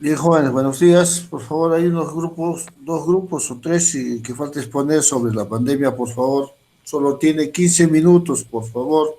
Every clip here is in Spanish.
Bien, jóvenes, buenos días. Por favor, hay unos grupos, dos grupos o tres y que falta exponer sobre la pandemia, por favor. Solo tiene 15 minutos, por favor.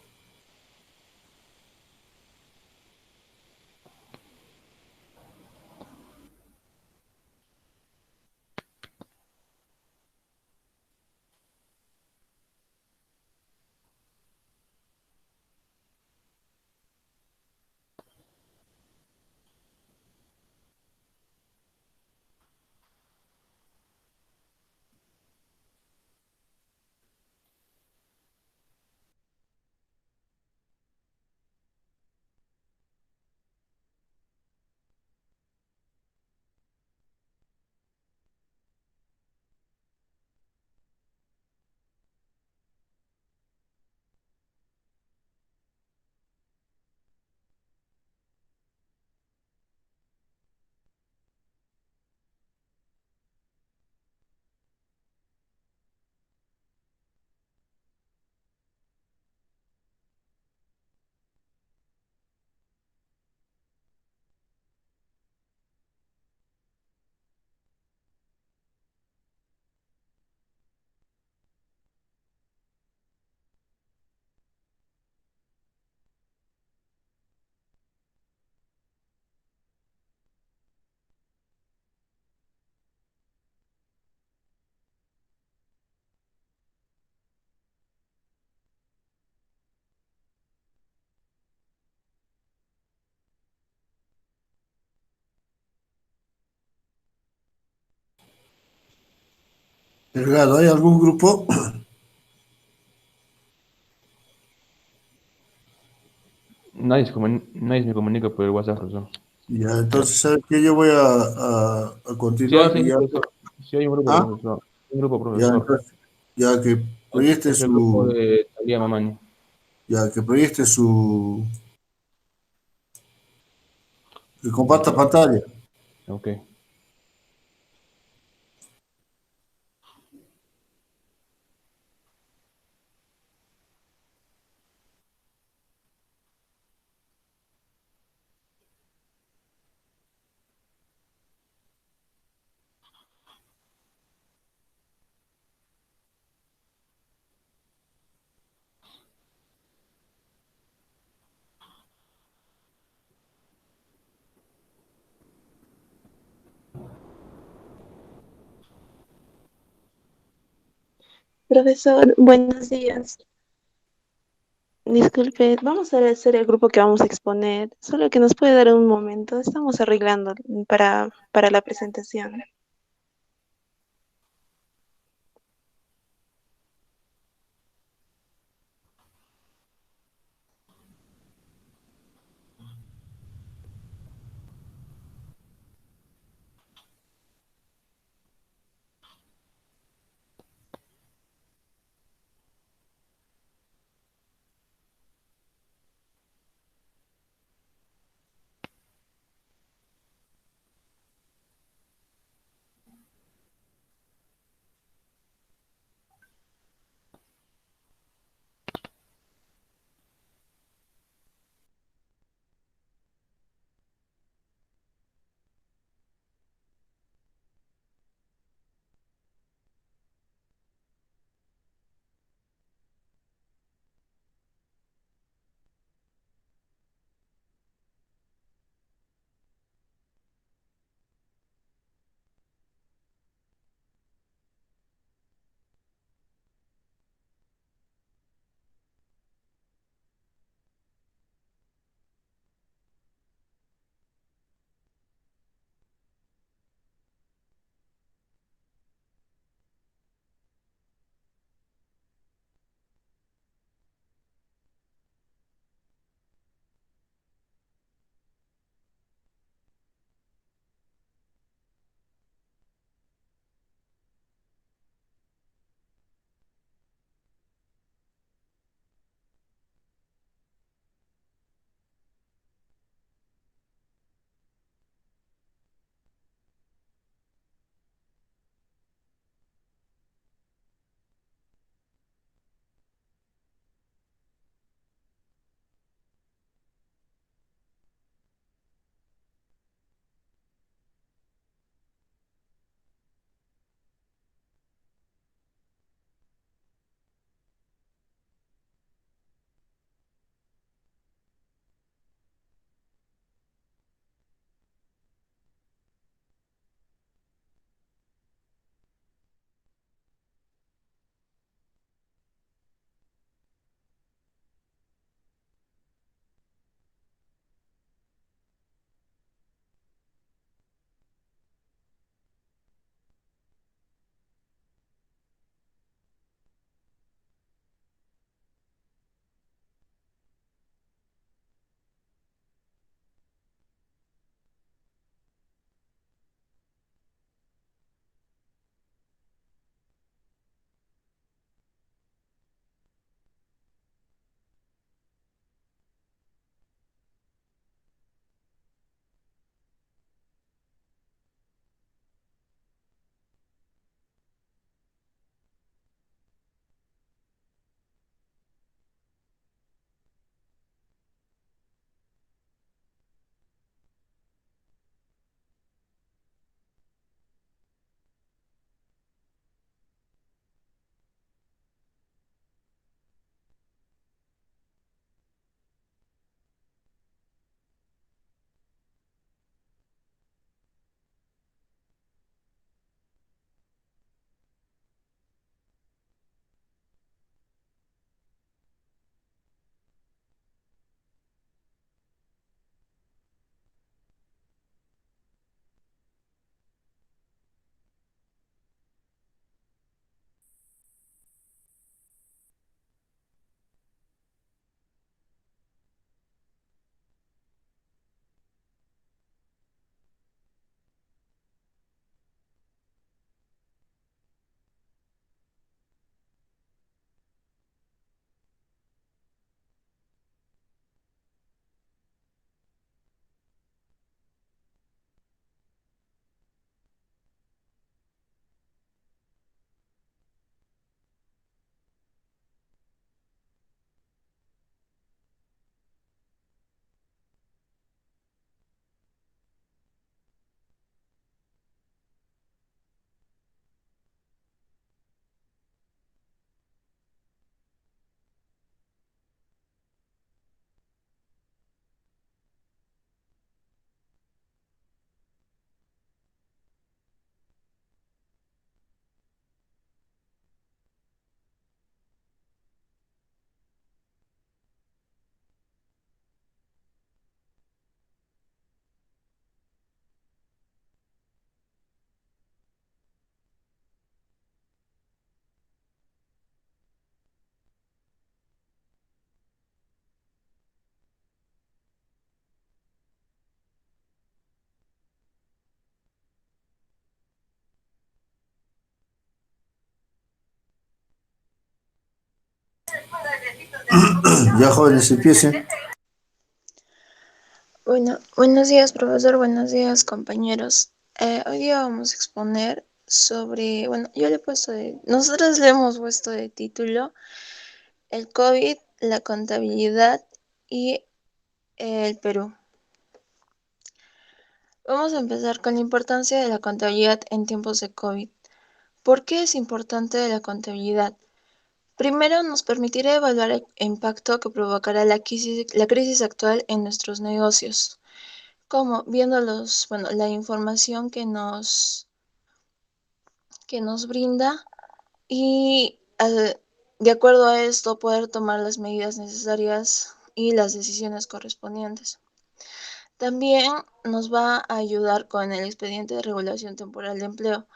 Delgado, ¿hay algún grupo? Nadie se comunica por el WhatsApp, profesor. Ya, entonces, ¿sabes qué? Yo voy a continuar Sí y hay, ya. profesor. Sí hay un grupo, Ah, profesor. Un grupo, ya, profesor. entonces, ya que proyecte Es el grupo su, de Talía Mamani. ya que proyecte su, que comparta Listo. pantalla. Ok. Profesor, buenos días. Disculpe, vamos a hacer el grupo que vamos a exponer, solo que nos puede dar un momento. Estamos arreglando para la presentación. Ya jóvenes, empiecen. Bueno, buenos días, profesor. Buenos días, compañeros. Hoy día vamos a exponer sobre, bueno, yo le he puesto nosotros le hemos puesto de título el COVID, la contabilidad y el Perú. Vamos a empezar con la importancia de la contabilidad en tiempos de COVID. ¿Por qué es importante la contabilidad? Primero, nos permitirá evaluar el impacto que provocará la crisis actual en nuestros negocios, como viendo la información que nos brinda y de acuerdo a esto poder tomar las medidas necesarias y las decisiones correspondientes. También nos va a ayudar con el expediente de regulación temporal de empleo.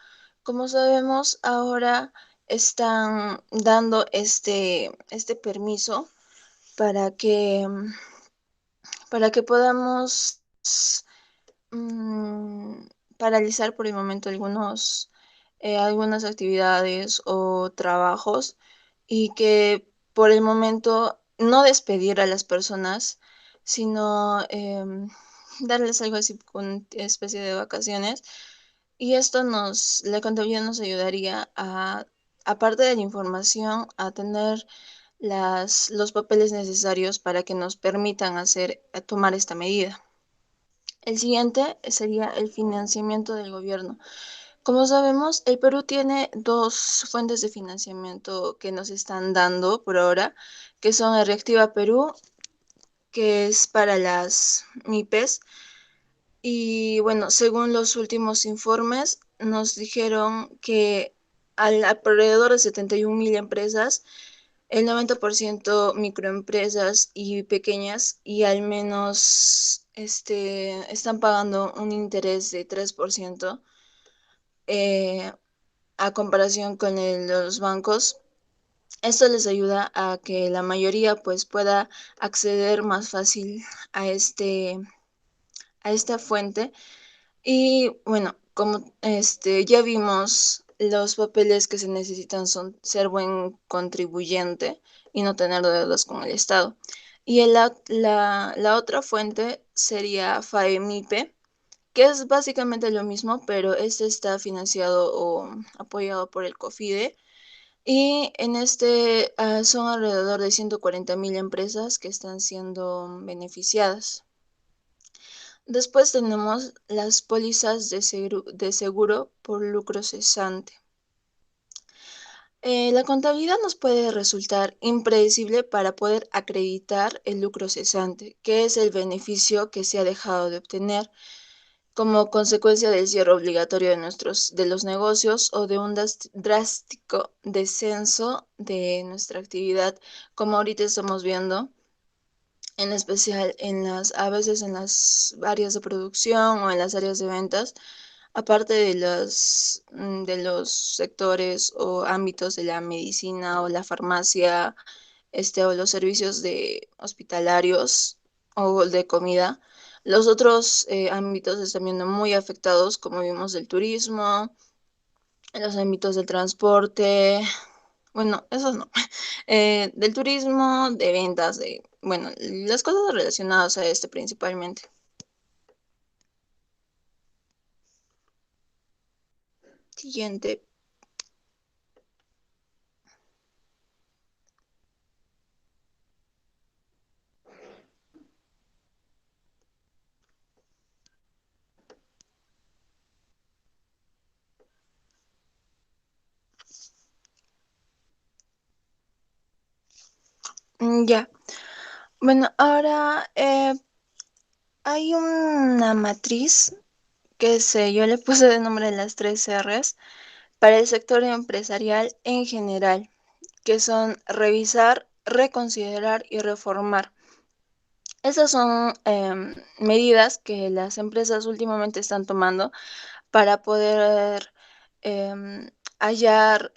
Como sabemos, ahora están dando este permiso para que, para que podamos mm, paralizar por el momento algunas actividades o trabajos y que por el momento no despedir a las personas, sino darles algo así con especie de vacaciones. Y la contabilidad nos ayudaría aparte de la información, a tener los papeles necesarios para que nos permitan tomar esta medida. El siguiente sería el financiamiento del gobierno. Como sabemos, el Perú tiene dos fuentes de financiamiento que nos están dando por ahora, que son el Reactiva Perú, que es para las MIPES. Y bueno, según los últimos informes, nos dijeron que alrededor de 71.000 empresas, el 90% microempresas y pequeñas, y al menos están pagando un interés de 3% eh, a comparación con los bancos. Esto les ayuda a que la mayoría pues pueda acceder más fácil a esta fuente. Y bueno, como ya vimos, los papeles que se necesitan son ser buen contribuyente y no tener deudas con el Estado. Y la otra fuente sería FAEMIPE, que es básicamente lo mismo, pero este está financiado o apoyado por el COFIDE. Y en son alrededor de 140.000 empresas que están siendo beneficiadas. Después tenemos las pólizas de seguro por lucro cesante. La contabilidad nos puede resultar impredecible para poder acreditar el lucro cesante, que es el beneficio que se ha dejado de obtener como consecuencia del cierre obligatorio de los negocios o de un drástico descenso de nuestra actividad, como ahorita estamos viendo, en especial a veces en las áreas de producción o en las áreas de ventas, aparte de los sectores o ámbitos de la medicina o la farmacia, o los servicios de hospitalarios o de comida. Los otros ámbitos están viendo muy afectados, como vimos del turismo, los ámbitos del transporte, bueno, esos no, del turismo, de ventas, bueno, las cosas relacionadas a principalmente. Siguiente. Ya. Bueno, ahora hay una matriz yo le puse de nombre las 3 Rs para el sector empresarial en general, que son revisar, reconsiderar y reformar. Esas son medidas que las empresas últimamente están tomando para poder hallar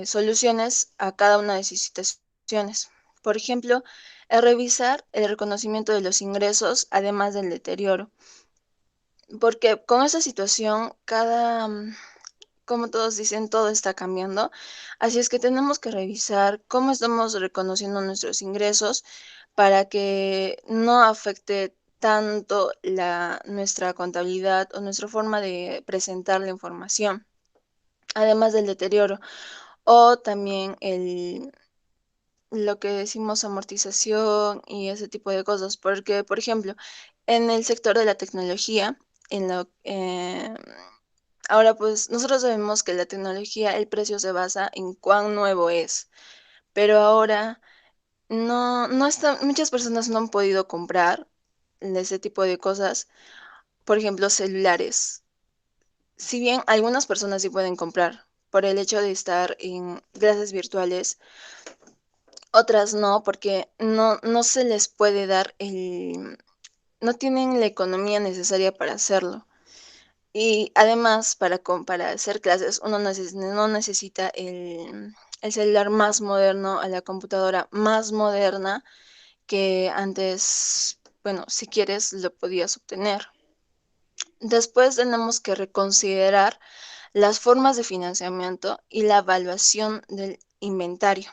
soluciones a cada una de sus situaciones. Por ejemplo, revisar el reconocimiento de los ingresos, además del deterioro. Porque con esa situación, como todos dicen, todo está cambiando. Así es que tenemos que revisar cómo estamos reconociendo nuestros ingresos para que no afecte tanto nuestra contabilidad o nuestra forma de presentar la información, además del deterioro o también lo que decimos amortización y ese tipo de cosas, porque, por ejemplo, en el sector de la tecnología, ahora pues nosotros sabemos que la tecnología, el precio se basa en cuán nuevo es, pero ahora no está, muchas personas no han podido comprar ese tipo de cosas, por ejemplo, celulares. Si bien algunas personas sí pueden comprar por el hecho de estar en clases virtuales, otras no, porque no se les puede dar no tienen la economía necesaria para hacerlo. Y además, para hacer clases, uno no necesita el celular más moderno, a la computadora más moderna que antes, bueno, si quieres, lo podías obtener. Después tenemos que reconsiderar las formas de financiamiento y la evaluación del inventario.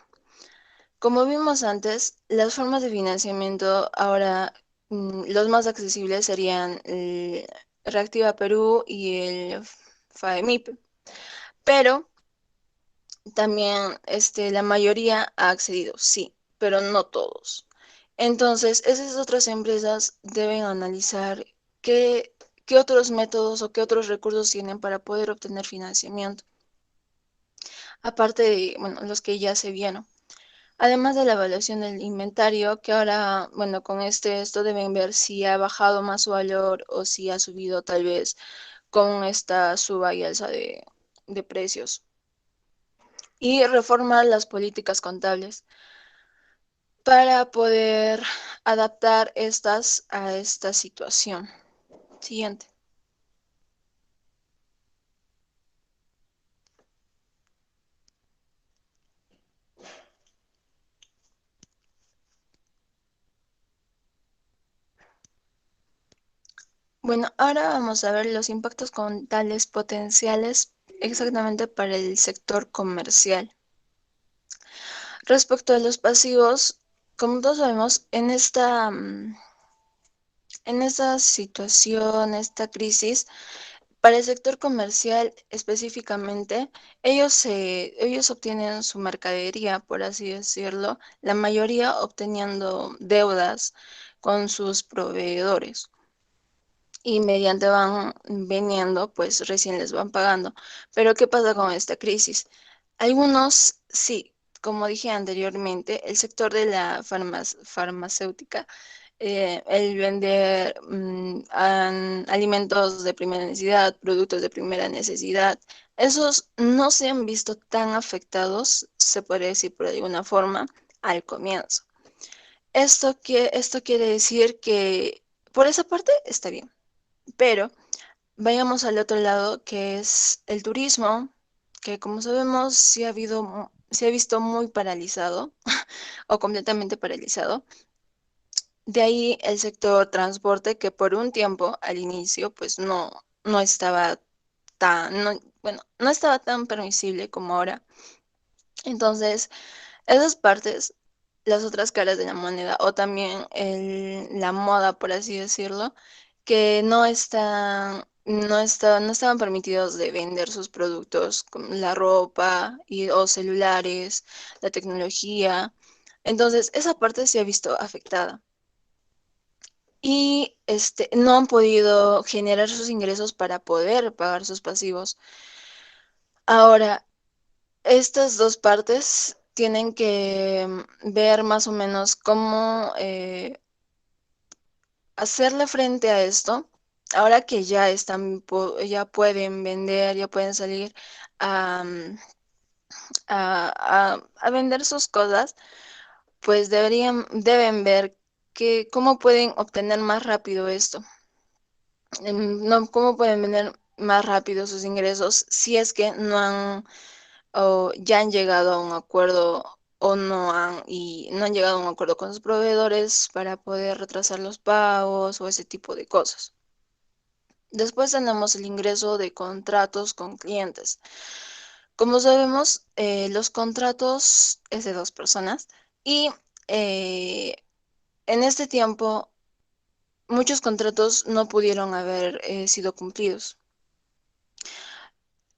Como vimos antes, las formas de financiamiento ahora los más accesibles serían el Reactiva Perú y el FAEMIP, pero también la mayoría ha accedido, sí, pero no todos. Entonces, esas otras empresas deben analizar qué otros métodos o qué otros recursos tienen para poder obtener financiamiento, aparte de, bueno, los que ya se vieron. Además de la evaluación del inventario, que ahora, bueno, con esto deben ver si ha bajado más su valor o si ha subido tal vez con esta suba y alza de precios. Y reformar las políticas contables para poder adaptar estas a esta situación. Siguiente. Bueno, ahora vamos a ver los impactos contables potenciales exactamente para el sector comercial. Respecto a los pasivos, como todos sabemos, en esta situación, esta crisis, para el sector comercial específicamente, ellos obtienen su mercadería, por así decirlo, la mayoría obteniendo deudas con sus proveedores y mediante van vendiendo, pues recién les van pagando. Pero ¿qué pasa con esta crisis? Algunos sí, como dije anteriormente, el sector de la farmacéutica, el vender alimentos de primera necesidad, productos de primera necesidad, esos no se han visto tan afectados, se podría decir por alguna forma, al comienzo. Esto quiere decir que por esa parte está bien, pero vayamos al otro lado, que es el turismo, que como sabemos se ha visto muy paralizado o completamente paralizado. De ahí el sector transporte, que por un tiempo al inicio pues no estaba bueno, no estaba tan permisible como ahora. Entonces, esas partes, las otras caras de la moneda, o también la moda, por así decirlo, que no estaban permitidos de vender sus productos, como la ropa o celulares, la tecnología. Entonces, esa parte se ha visto afectada. Y no han podido generar sus ingresos para poder pagar sus pasivos. Ahora, estas dos partes tienen que ver más o menos cómo hacerle frente a esto. Ahora que ya ya pueden vender, ya pueden salir a, a vender sus cosas, pues deben ver cómo pueden obtener más rápido esto. No, cómo pueden vender más rápido sus ingresos si es que no han o ya han llegado a un acuerdo o no han llegado a un acuerdo con sus proveedores para poder retrasar los pagos o ese tipo de cosas. Después tenemos el ingreso de contratos con clientes. Como sabemos, los contratos es de 2 personas y eh, en este tiempo muchos contratos no pudieron haber sido cumplidos,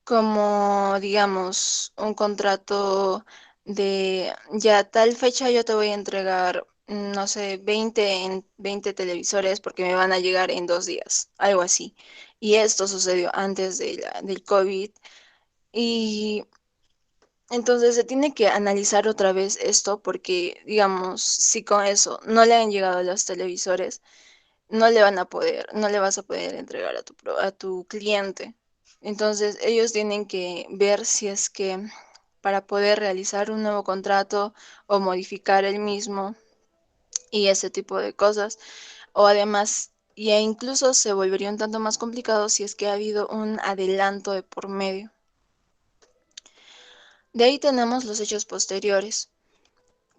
como digamos un contrato de ya tal fecha yo te voy a entregar, no sé, 20 televisores porque me van a llegar en 2 días, algo así. Y esto sucedió antes del COVID y entonces se tiene que analizar otra vez esto porque, digamos, si con eso no le han llegado los televisores, no le vas a poder entregar a tu cliente. Entonces, ellos tienen que ver si es que para poder realizar un nuevo contrato o modificar el mismo y ese tipo de cosas, o además, ya incluso se volvería un tanto más complicado si es que ha habido un adelanto de por medio. De ahí tenemos los hechos posteriores.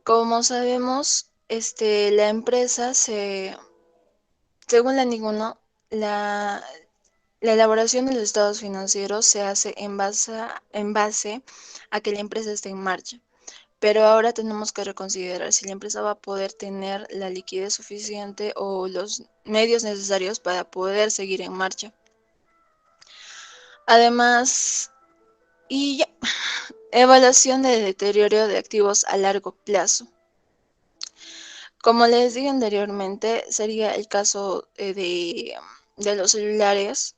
Como sabemos, la empresa según la NIC 1, la elaboración de los estados financieros se hace en base a que la empresa esté en marcha. Pero ahora tenemos que reconsiderar si la empresa va a poder tener la liquidez suficiente o los medios necesarios para poder seguir en marcha. Además, y ya, evaluación de deterioro de activos a largo plazo. Como les dije anteriormente, sería el caso de los celulares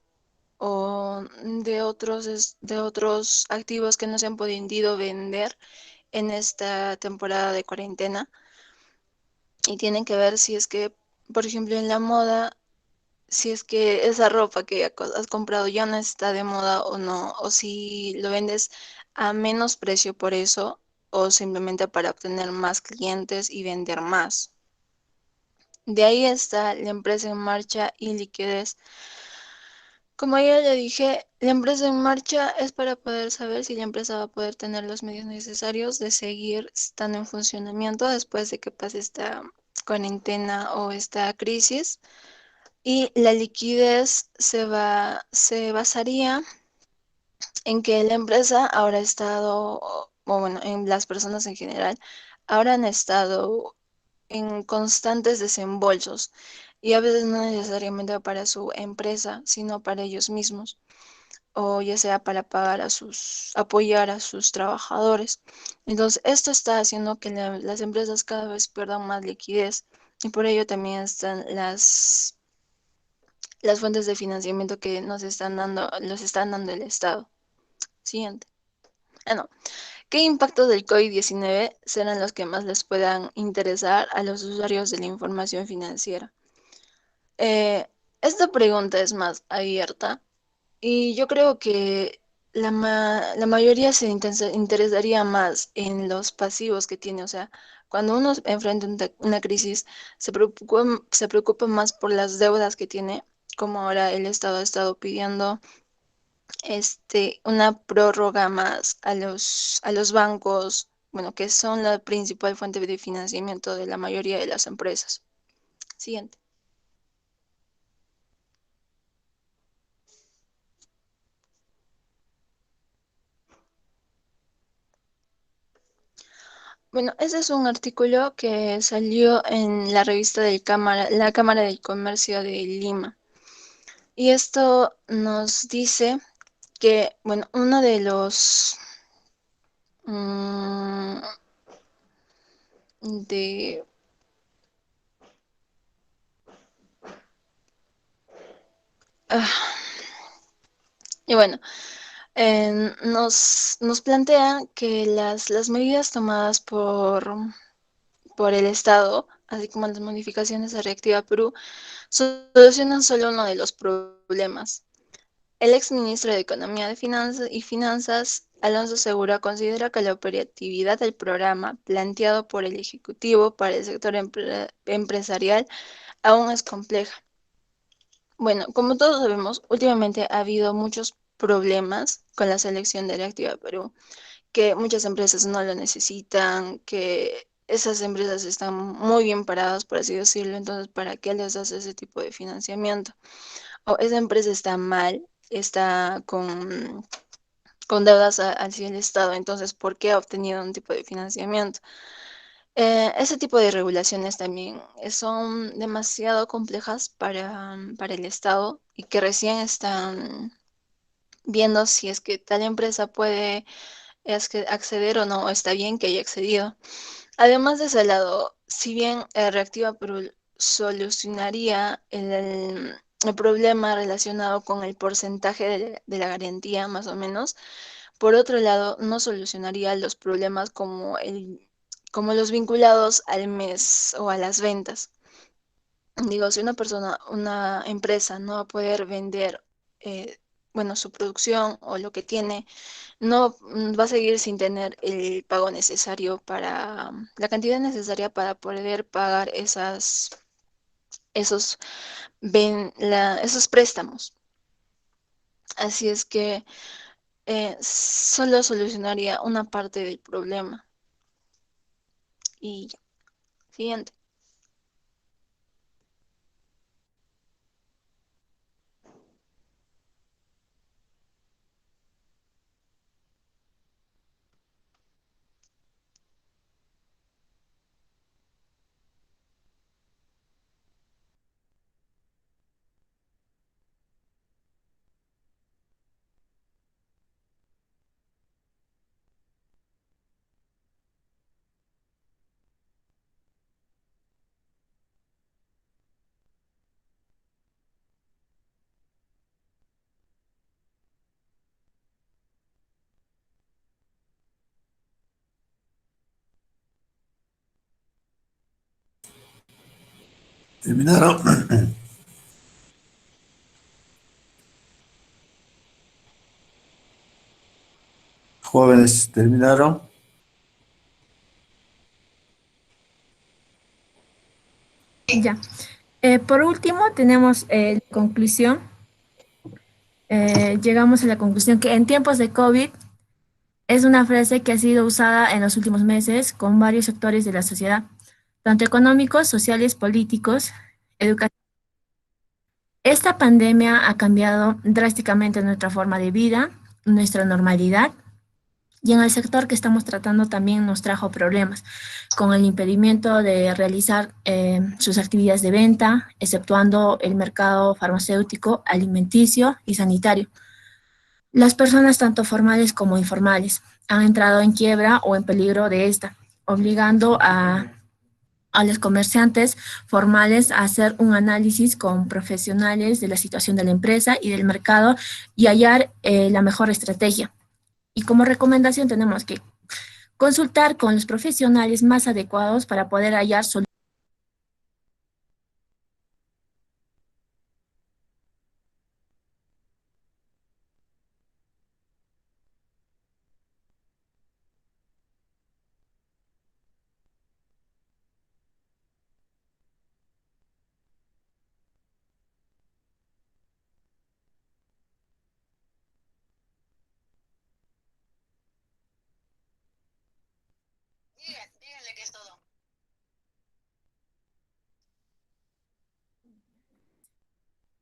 o de otros activos que no se han podido vender en esta temporada de cuarentena y tienen que ver si es que, por ejemplo, en la moda, si es que esa ropa que has comprado ya no está de moda o no, o si lo vendes a menos precio por eso o simplemente para obtener más clientes y vender más. De ahí está la empresa en marcha y liquidez. Como ya le dije, la empresa en marcha es para poder saber si la empresa va a poder tener los medios necesarios de seguir estando en funcionamiento después de que pase esta cuarentena o esta crisis. Y la liquidez se basaría en que la empresa ahora ha estado, o bueno, en las personas en general, ahora han estado en constantes desembolsos y a veces no necesariamente para su empresa, sino para ellos mismos, o ya sea para apoyar a sus trabajadores. Entonces, esto está haciendo que las empresas cada vez pierdan más liquidez y por ello también están las fuentes de financiamiento que los están dando el Estado. Siguiente. No. ¿Qué impactos del COVID-19 serán los que más les puedan interesar a los usuarios de la información financiera? Esta pregunta es más abierta y yo creo que la mayoría se interesaría más en los pasivos que tiene. O sea, cuando uno enfrenta una crisis, se preocupa más por las deudas que tiene, como ahora el Estado ha estado pidiendo una prórroga más a los bancos, bueno, que son la principal fuente de financiamiento de la mayoría de las empresas. Siguiente. Bueno, ese es un artículo que salió en la revista la Cámara del Comercio de Lima. Y esto nos dice que, bueno, uno de los de ah, y bueno, nos plantea que las medidas tomadas por el Estado, así como las modificaciones a Reactiva Perú, solucionan solo uno de los problemas. El exministro de Economía y Finanzas, Alonso Segura, considera que la operatividad del programa planteado por el Ejecutivo para el sector empresarial aún es compleja. Bueno, como todos sabemos, últimamente ha habido muchos problemas con la selección de Reactiva Perú, que muchas empresas no lo necesitan, que esas empresas están muy bien paradas, por así decirlo, entonces, ¿para qué les das ese tipo de financiamiento? o esa empresa está mal, está con deudas hacia el Estado, entonces, ¿por qué ha obtenido un tipo de financiamiento? Ese tipo de regulaciones también son demasiado complejas para el Estado y que recién están viendo si es que tal empresa puede acceder o no, o está bien que haya accedido. Además de ese lado, si bien Reactiva Perú solucionaría el problema relacionado con el porcentaje de la garantía, más o menos, por otro lado, no solucionaría los problemas como los vinculados al mes o a las ventas. Digo, si una empresa no va a poder vender, eh, bueno, su producción o lo que tiene, no va a seguir sin tener el pago necesario la cantidad necesaria para poder pagar esos, esos préstamos. Así es que solo solucionaría una parte del problema. Y ya, siguiente. ¿Terminaron? Jóvenes, ¿terminaron? Ya. Por último, tenemos conclusión. Llegamos a la conclusión que en tiempos de COVID es una frase que ha sido usada en los últimos meses con varios sectores de la sociedad, tanto económicos, sociales, políticos, educativos. Esta pandemia ha cambiado drásticamente nuestra forma de vida, nuestra normalidad, y en el sector que estamos tratando también nos trajo problemas, con el impedimento de realizar sus actividades de venta, exceptuando el mercado farmacéutico, alimenticio y sanitario. Las personas, tanto formales como informales, han entrado en quiebra o en peligro de esta, obligando a los comerciantes formales a hacer un análisis con profesionales de la situación de la empresa y del mercado y hallar la mejor estrategia. Y como recomendación tenemos que consultar con los profesionales más adecuados para poder hallar soluciones.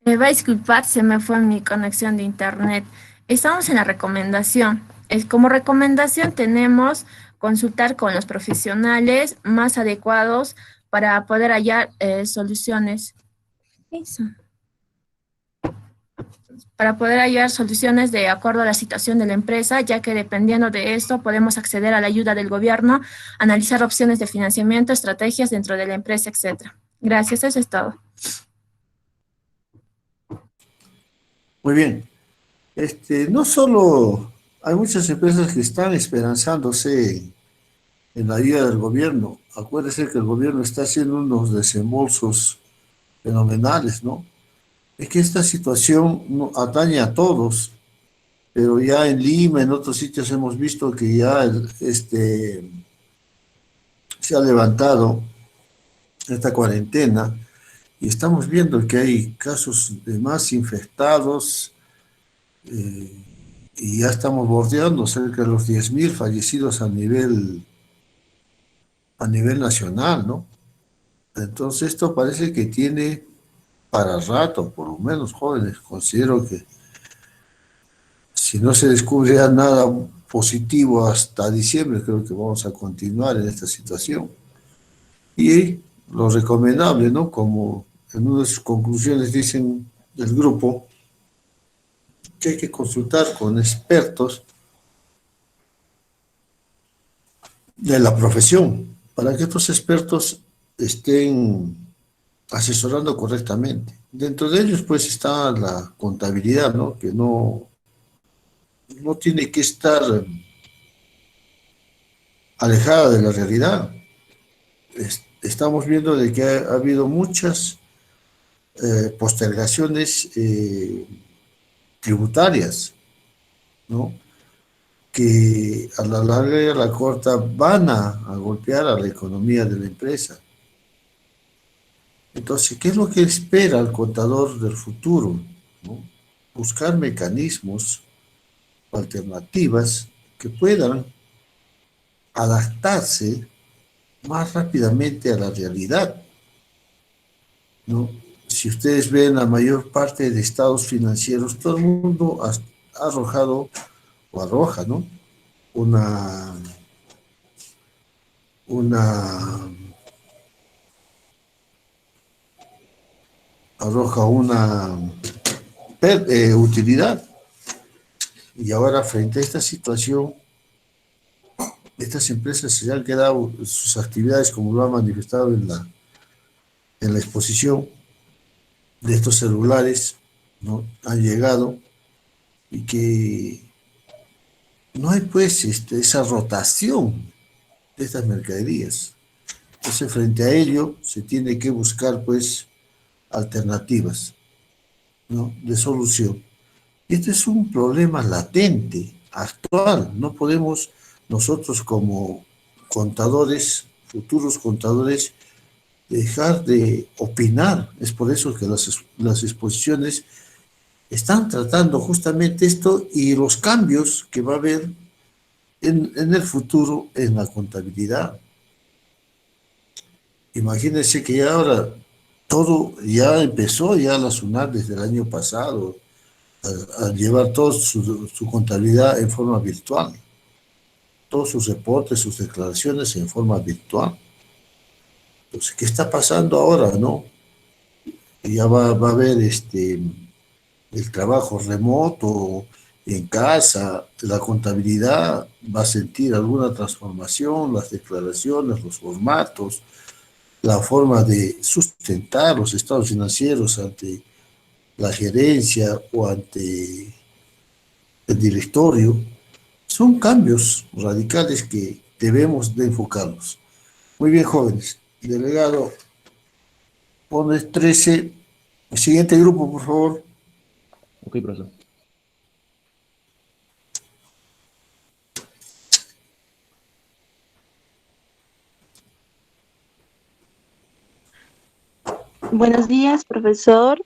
Me va a disculpar, se me fue mi conexión de internet. Estamos en la recomendación. Como recomendación tenemos consultar con los profesionales más adecuados para poder hallar soluciones. Eso. Para poder hallar soluciones de acuerdo a la situación de la empresa, ya que dependiendo de esto podemos acceder a la ayuda del gobierno, analizar opciones de financiamiento, estrategias dentro de la empresa, etcétera. Gracias, eso es todo. Muy bien. No solo hay muchas empresas que están esperanzándose en la ayuda del gobierno. Acuérdese que el gobierno está haciendo unos desembolsos fenomenales, ¿no? Es que esta situación atañe a todos, pero ya en Lima, en otros sitios hemos visto que ya se ha levantado esta cuarentena y estamos viendo que hay casos de más infectados, eh, y ya estamos bordeando cerca de los 10.000 fallecidos a nivel nacional, ¿no? Entonces esto parece que tiene para rato, por lo menos, jóvenes. Considero que si no se descubre ya nada positivo hasta diciembre, creo que vamos a continuar en esta situación. Y lo recomendable, ¿no? Como en una de sus conclusiones dicen del grupo, que hay que consultar con expertos de la profesión para que estos expertos estén asesorando correctamente. Dentro de ellos, pues, está la contabilidad, ¿no? Que no tiene que estar alejada de la realidad. Estamos viendo de que ha habido muchas postergaciones tributarias, ¿no? Que a la larga y a la corta van a golpear a la economía de la empresa. Entonces, ¿qué es lo que espera el contador del futuro? ¿No? Buscar mecanismos, alternativas que puedan adaptarse más rápidamente a la realidad, ¿no? Si ustedes ven la mayor parte de estados financieros, todo el mundo ha arrojado o arroja, ¿no? Una arroja una utilidad. Y ahora, frente a esta situación, estas empresas se han quedado sus actividades, como lo ha manifestado en la exposición de estos celulares, ¿no? Han llegado y que no hay, pues, esa rotación de estas mercaderías. Entonces, frente a ello, se tiene que buscar, pues, alternativas, ¿no? De solución. Este es un problema latente, actual. No podemos nosotros como contadores, futuros contadores, dejar de opinar. Es por eso que las exposiciones están tratando justamente esto y los cambios que va a haber en el futuro en la contabilidad. Imagínense que ya ahora todo ya empezó, ya la SUNAT desde el año pasado, a llevar toda su contabilidad en forma virtual, todos sus reportes, sus declaraciones en forma virtual. Entonces, ¿qué está pasando ahora, no? Ya va a haber el trabajo remoto, en casa, la contabilidad va a sentir alguna transformación, las declaraciones, los formatos, la forma de sustentar los estados financieros ante la gerencia o ante el directorio. Son cambios radicales que debemos de enfocarlos. Muy bien, jóvenes. Delegado, pone 13. El siguiente grupo, por favor. Ok, profesor. Buenos días, profesor.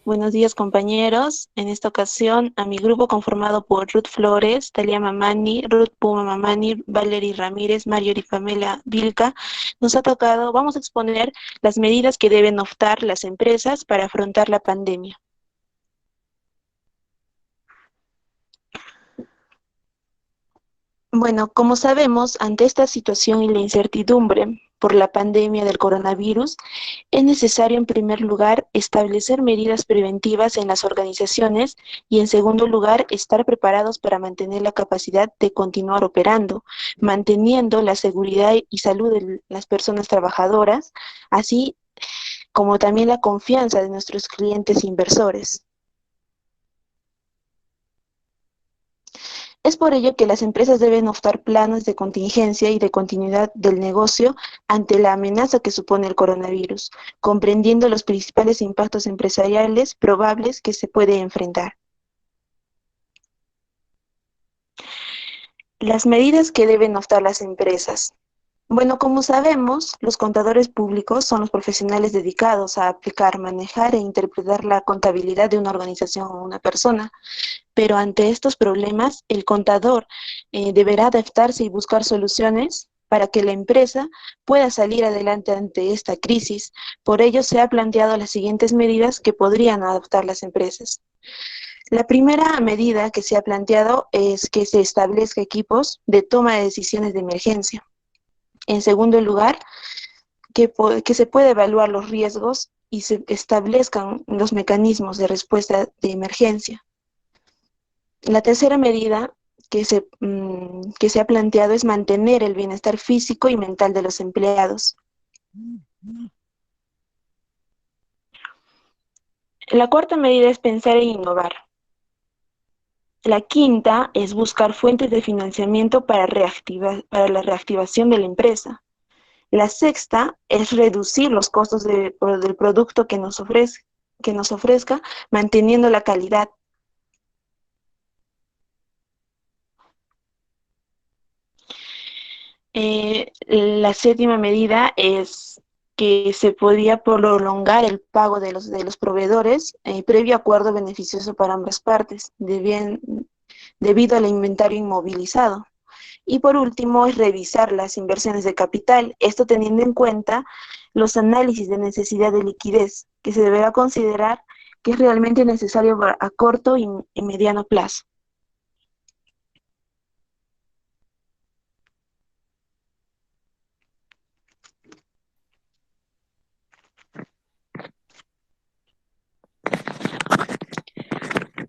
Buenos días, compañeros. En esta ocasión, a mi grupo conformado por Ruth Flores, Talia Mamani, Ruth Puma Mamani, Valery Ramírez, Marjorie Pamela Vilca, nos ha tocado, vamos a exponer las medidas que deben optar las empresas para afrontar la pandemia. Bueno, como sabemos, ante esta situación y la incertidumbre por la pandemia del coronavirus, es necesario, en primer lugar, establecer medidas preventivas en las organizaciones y, en segundo lugar, estar preparados para mantener la capacidad de continuar operando, manteniendo la seguridad y salud de las personas trabajadoras, así como también la confianza de nuestros clientes e inversores. Es por ello que las empresas deben optar planes de contingencia y de continuidad del negocio ante la amenaza que supone el coronavirus, comprendiendo los principales impactos empresariales probables que se puede enfrentar. Las medidas que deben optar las empresas. Bueno, como sabemos, los contadores públicos son los profesionales dedicados a aplicar, manejar e interpretar la contabilidad de una organización o una persona. Pero ante estos problemas, el contador deberá adaptarse y buscar soluciones para que la empresa pueda salir adelante ante esta crisis. Por ello, se ha planteado las siguientes medidas que podrían adoptar las empresas. La primera medida que se ha planteado es que se establezca equipos de toma de decisiones de emergencia. En segundo lugar, que se pueda evaluar los riesgos y se establezcan los mecanismos de respuesta de emergencia. La tercera medida que se ha planteado es mantener el bienestar físico y mental de los empleados. La cuarta medida es pensar en innovar. La quinta es buscar fuentes de financiamiento para la reactivación de la empresa. La sexta es reducir los costos del producto que nos ofrezca, manteniendo la calidad. La séptima medida es que se podía prolongar el pago de los proveedores previo acuerdo beneficioso para ambas partes, debido al inventario inmovilizado. Y por último es revisar las inversiones de capital, esto teniendo en cuenta los análisis de necesidad de liquidez, que se deberá considerar que es realmente necesario a corto y mediano plazo.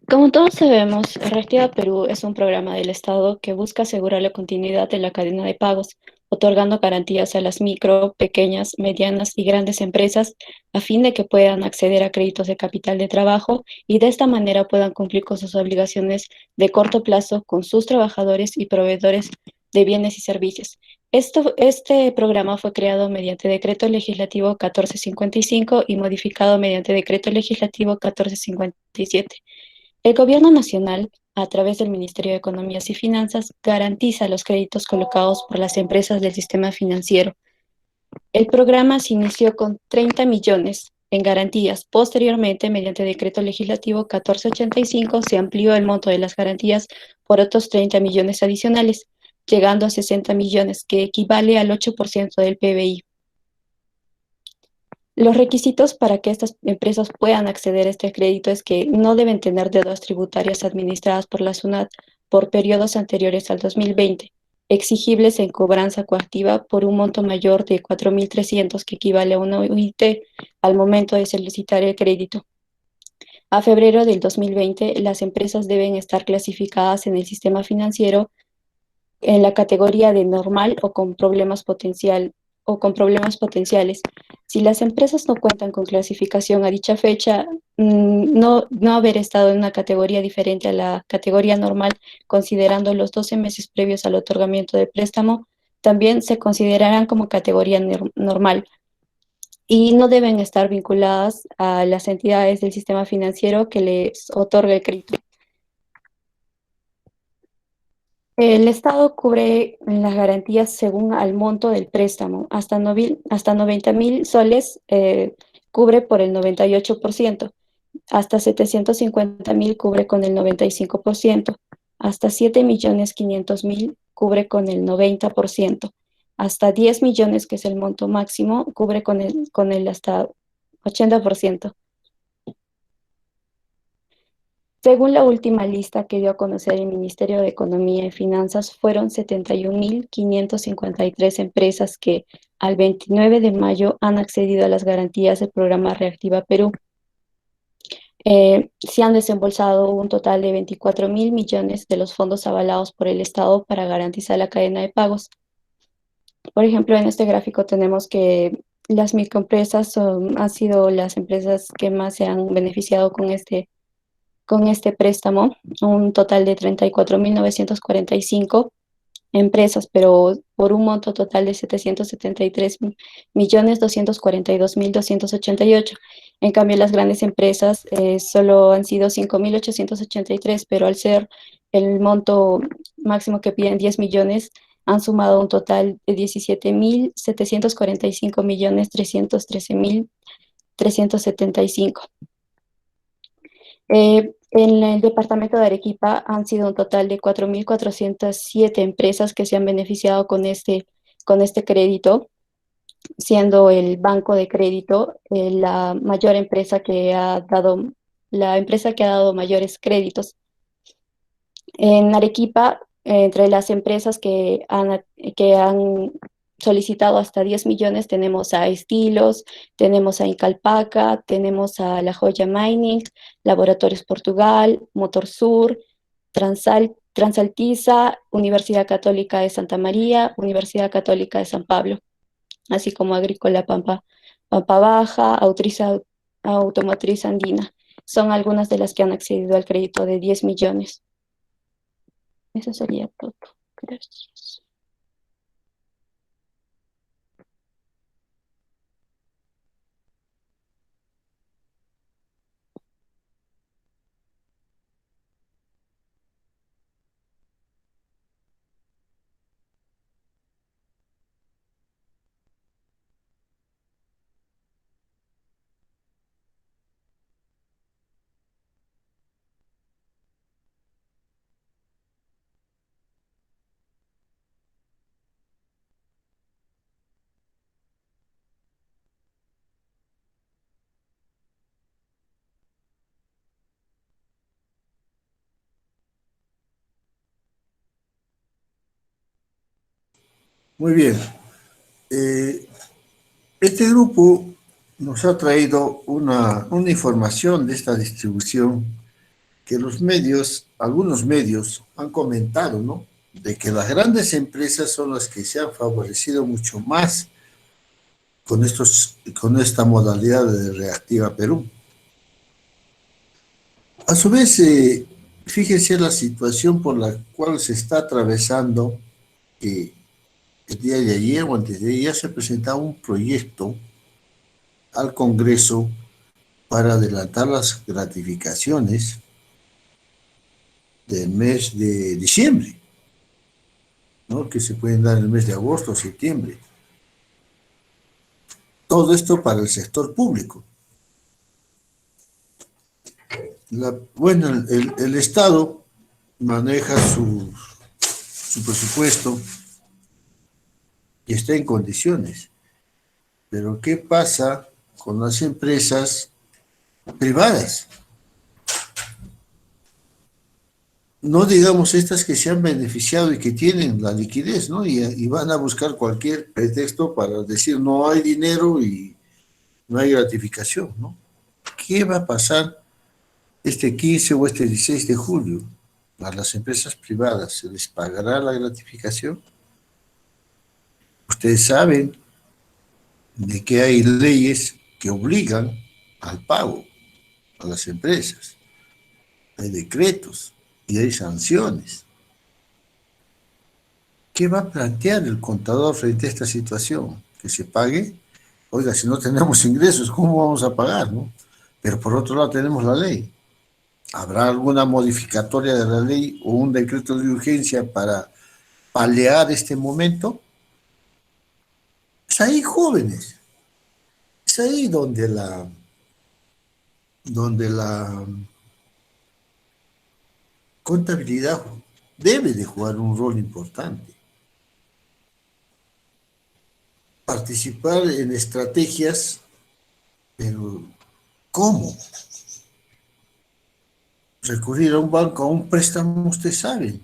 Como todos sabemos, Reactiva Perú es un programa del Estado que busca asegurar la continuidad de la cadena de pagos, otorgando garantías a las micro, pequeñas, medianas y grandes empresas a fin de que puedan acceder a créditos de capital de trabajo y de esta manera puedan cumplir con sus obligaciones de corto plazo con sus trabajadores y proveedores de bienes y servicios. Este programa fue creado mediante Decreto Legislativo 1455 y modificado mediante Decreto Legislativo 1457. El Gobierno Nacional, a través del Ministerio de Economías y Finanzas, garantiza los créditos colocados por las empresas del sistema financiero. El programa se inició con 30 millones en garantías. Posteriormente, mediante Decreto Legislativo 1485, se amplió el monto de las garantías por otros 30 millones adicionales, llegando a 60 millones, que equivale al 8% del PBI. Los requisitos para que estas empresas puedan acceder a este crédito es que no deben tener deudas tributarias administradas por la SUNAT por periodos anteriores al 2020, exigibles en cobranza coactiva por un monto mayor de 4.300, que equivale a una UIT al momento de solicitar el crédito. A febrero del 2020, las empresas deben estar clasificadas en el sistema financiero en la categoría de normal o con problemas potenciales. Si las empresas no cuentan con clasificación a dicha fecha, no haber estado en una categoría diferente a la categoría normal, considerando los 12 meses previos al otorgamiento del préstamo, también se considerarán como categoría normal y no deben estar vinculadas a las entidades del sistema financiero que les otorga el crédito. El Estado cubre las garantías según al monto del préstamo. Hasta 90.000 soles cubre por el 98%. Hasta 750.000 cubre con el 95%. Hasta 7.500.000 cubre con el 90%. Hasta 10 millones, que es el monto máximo, cubre con el hasta 80%. Según la última lista que dio a conocer el Ministerio de Economía y Finanzas, fueron 71.553 empresas que al 29 de mayo han accedido a las garantías del programa Reactiva Perú. Se han desembolsado un total de 24.000 millones de los fondos avalados por el Estado para garantizar la cadena de pagos. Por ejemplo, en este gráfico tenemos que las microempresas han sido las empresas que más se han beneficiado con este préstamo, un total de 34.945 empresas, pero por un monto total de 773.242.288. En cambio, las grandes empresas solo han sido 5.883, pero al ser el monto máximo que piden 10 millones, han sumado un total de 17.745.313.375. En el departamento de Arequipa han sido un total de 4.407 empresas que se han beneficiado con este con este crédito, siendo el banco de crédito la mayor empresa que ha dado, la empresa que ha dado mayores créditos. En Arequipa, entre las empresas que han solicitado hasta 10 millones, tenemos a Estilos, tenemos a Incalpaca, tenemos a La Joya Mining, Laboratorios Portugal, Motor Sur, Transaltisa, Universidad Católica de Santa María, Universidad Católica de San Pablo, así como Agrícola Pampa Baja, Automotriz Andina. Son algunas de las que han accedido al crédito de 10 millones. Eso sería todo. Gracias. Muy bien. Este grupo nos ha traído una información de esta distribución que los medios, algunos medios han comentado, ¿no? De que las grandes empresas son las que se han favorecido mucho más con esta modalidad de Reactiva Perú. A su vez, fíjense la situación por la cual se está atravesando, que el día de ayer o antes de ayer se presentaba un proyecto al Congreso para adelantar las gratificaciones del mes de diciembre, ¿no? Que se pueden dar en el mes de agosto o septiembre. Todo esto para el sector público. Bueno, el Estado maneja su presupuesto y está en condiciones. Pero ¿qué pasa con las empresas privadas? No digamos estas que se han beneficiado y que tienen la liquidez, ¿no? Y van a buscar cualquier pretexto para decir no hay dinero y no hay gratificación, ¿no? ¿Qué va a pasar este 15 o este 16 de julio? A las empresas privadas, ¿se les pagará la gratificación? Ustedes saben de que hay leyes que obligan al pago a las empresas. Hay decretos y hay sanciones. ¿Qué va a plantear el contador frente a esta situación? ¿Que se pague? Oiga, si no tenemos ingresos, ¿cómo vamos a pagar, no? Pero por otro lado tenemos la ley. ¿Habrá alguna modificatoria de la ley o un decreto de urgencia para paliar este momento? Es ahí, jóvenes. Es ahí donde la contabilidad debe de jugar un rol importante. Participar en estrategias, pero ¿cómo? Recurrir a un banco, a un préstamo, ustedes saben.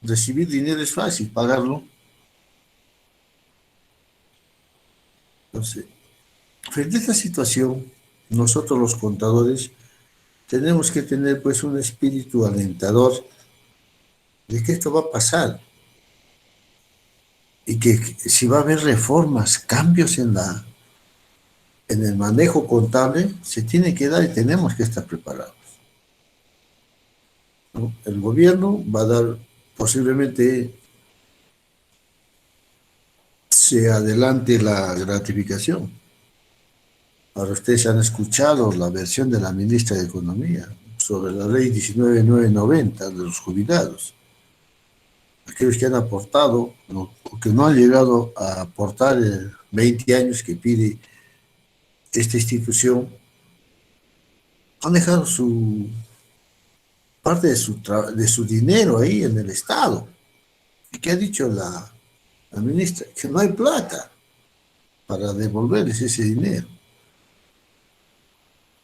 Recibir dinero es fácil, pagarlo. Entonces, frente a esta situación, nosotros los contadores tenemos que tener pues un espíritu alentador de que esto va a pasar y que si va a haber reformas, cambios en el manejo contable, se tiene que dar y tenemos que estar preparados, ¿no? El gobierno va a dar, posiblemente se adelante la gratificación. Ahora ustedes han escuchado la versión de la ministra de Economía sobre la ley 19.990 de los jubilados. Aquellos que han aportado o que no han llegado a aportar 20 años que pide esta institución, han dejado parte de su dinero ahí en el Estado. ¿Y qué ha dicho la la ministra, que no hay plata para devolverles ese dinero.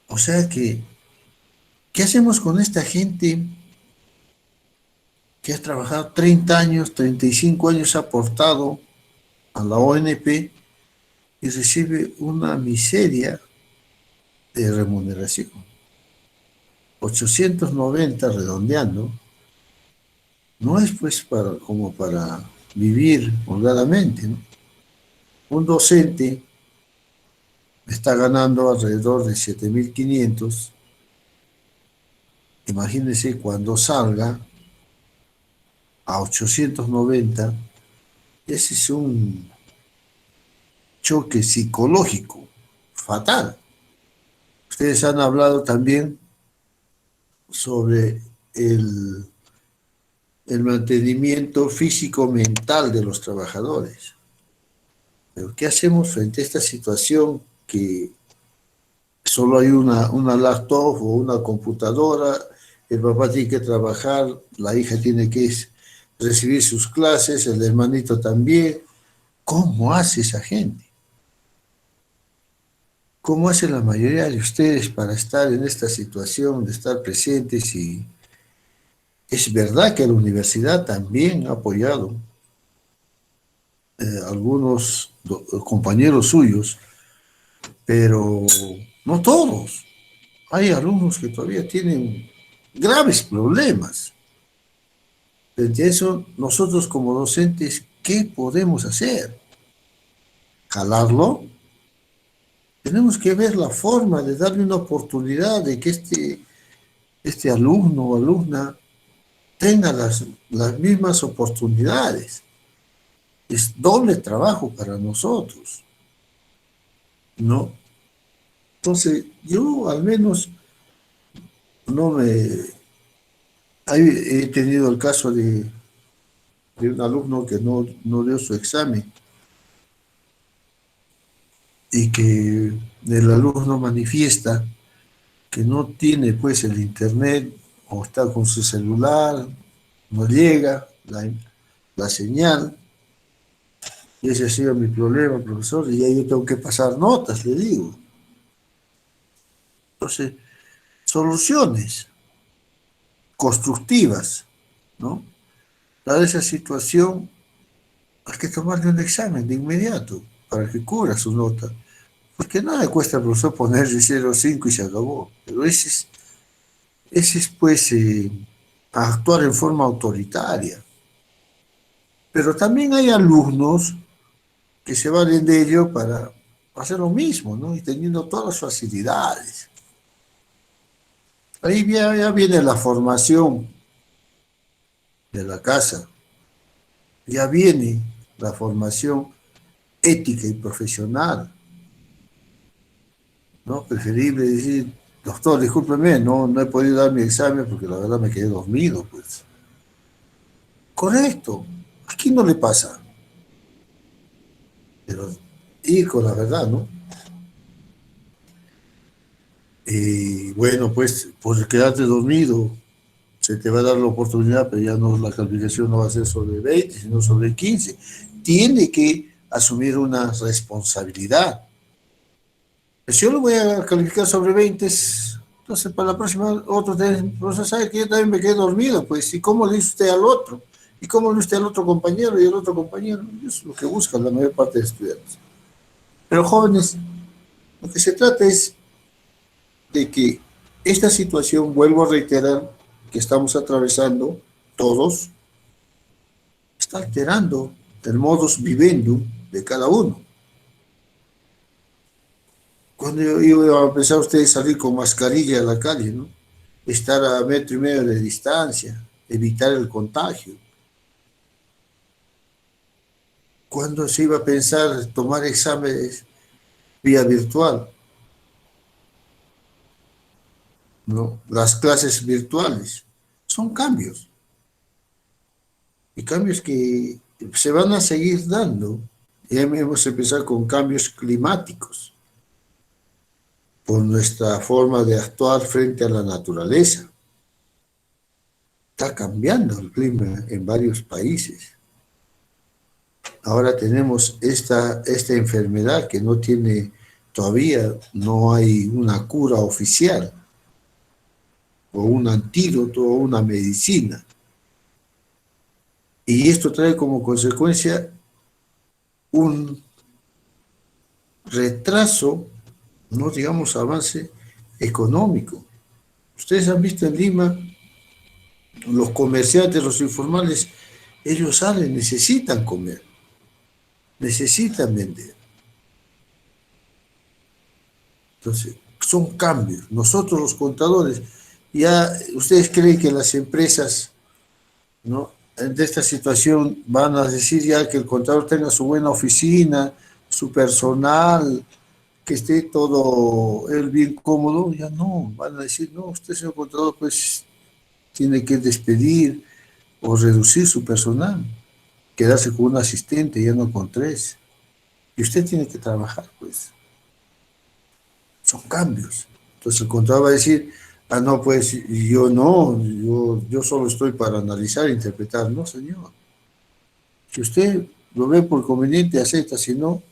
O sea que, ¿qué hacemos con esta gente que ha trabajado 30 años, 35 años, ha aportado a la ONP y recibe una miseria de remuneración? 890 redondeando, no es pues como para vivir holgadamente, ¿no? Un docente está ganando alrededor de 7.500. Imagínense cuando salga a 890, ese es un choque psicológico fatal. Ustedes han hablado también sobre el mantenimiento físico-mental de los trabajadores. Pero ¿qué hacemos frente a esta situación que solo hay una laptop o una computadora? El papá tiene que trabajar, la hija tiene que recibir sus clases, el hermanito también. ¿Cómo hace esa gente? ¿Cómo hace la mayoría de ustedes para estar en esta situación, de estar presentes? Y es verdad que la universidad también ha apoyado algunos compañeros suyos, pero no todos. Hay alumnos que todavía tienen graves problemas. Frente a eso, nosotros como docentes, ¿qué podemos hacer? ¿Jalarlo? Tenemos que ver la forma de darle una oportunidad de que este alumno o alumna tenga las mismas oportunidades. Es doble trabajo para nosotros, ¿no? Entonces, yo al menos he tenido el caso de un alumno que no dio su examen y que el alumno manifiesta que no tiene pues el internet o está con su celular, no llega la señal. Y ese ha sido mi problema, profesor, y ahí yo tengo que pasar notas, le digo. Entonces, soluciones constructivas, ¿no? Dada esa situación, hay que tomarle un examen de inmediato para que cubra su nota. Porque nada cuesta al profesor ponerle 0,5 y se acabó. Pero ese es pues actuar en forma autoritaria. Pero también hay alumnos que se valen de ello para hacer lo mismo, ¿no? Y teniendo todas las facilidades. Ahí ya viene la formación de la casa, ya viene la formación ética y profesional, ¿no? Preferible decir, doctor, discúlpeme, no he podido dar mi examen porque la verdad me quedé dormido, pues. Correcto, ¿a quién no le pasa? Pero ir con la verdad, ¿no? Y bueno, pues, por quedarte dormido, se te va a dar la oportunidad, pero ya no, la calificación no va a ser sobre 20, sino sobre 15. Tiene que asumir una responsabilidad. Si yo lo voy a calificar sobre 20, entonces para la próxima otro profesor sabe que yo también me quedé dormido, pues, ¿y cómo le dice usted al otro? ¿Y cómo le dice usted al otro compañero y al otro compañero? Eso es lo que buscan la mayor parte de estudiantes. Pero jóvenes, lo que se trata es de que esta situación, vuelvo a reiterar, que estamos atravesando todos, está alterando el modus vivendi de cada uno. Cuando iba a empezar ustedes a salir con mascarilla a la calle, ¿no? Estar a 1,5 metros de distancia, evitar el contagio. ¿Cuándo se iba a pensar tomar exámenes vía virtual? ¿No? Las clases virtuales son cambios. Y cambios que se van a seguir dando. Ya hemos empezado con cambios climáticos, por nuestra forma de actuar frente a la naturaleza. Está cambiando el clima en varios países. ahora tenemos esta enfermedad que no tiene, todavía no hay una cura oficial, o un antídoto, o una medicina. Y esto trae como consecuencia un retraso, no digamos avance económico. Ustedes han visto en Lima, los comerciantes, los informales, ellos salen, necesitan comer, necesitan vender. Entonces, son cambios. Nosotros los contadores, ya ustedes creen que las empresas, ¿no?, de esta situación van a decir ya que el contador tenga su buena oficina, su personal, que esté todo él bien cómodo. Ya no, van a decir, no, usted señor contador pues tiene que despedir o reducir su personal, quedarse con un asistente, ya no con tres. Y usted tiene que trabajar, pues. Son cambios. Entonces el contador va a decir, ah, no, pues yo no, yo solo estoy para analizar e interpretar. No, señor. Si usted lo ve por conveniente, acepta, si no,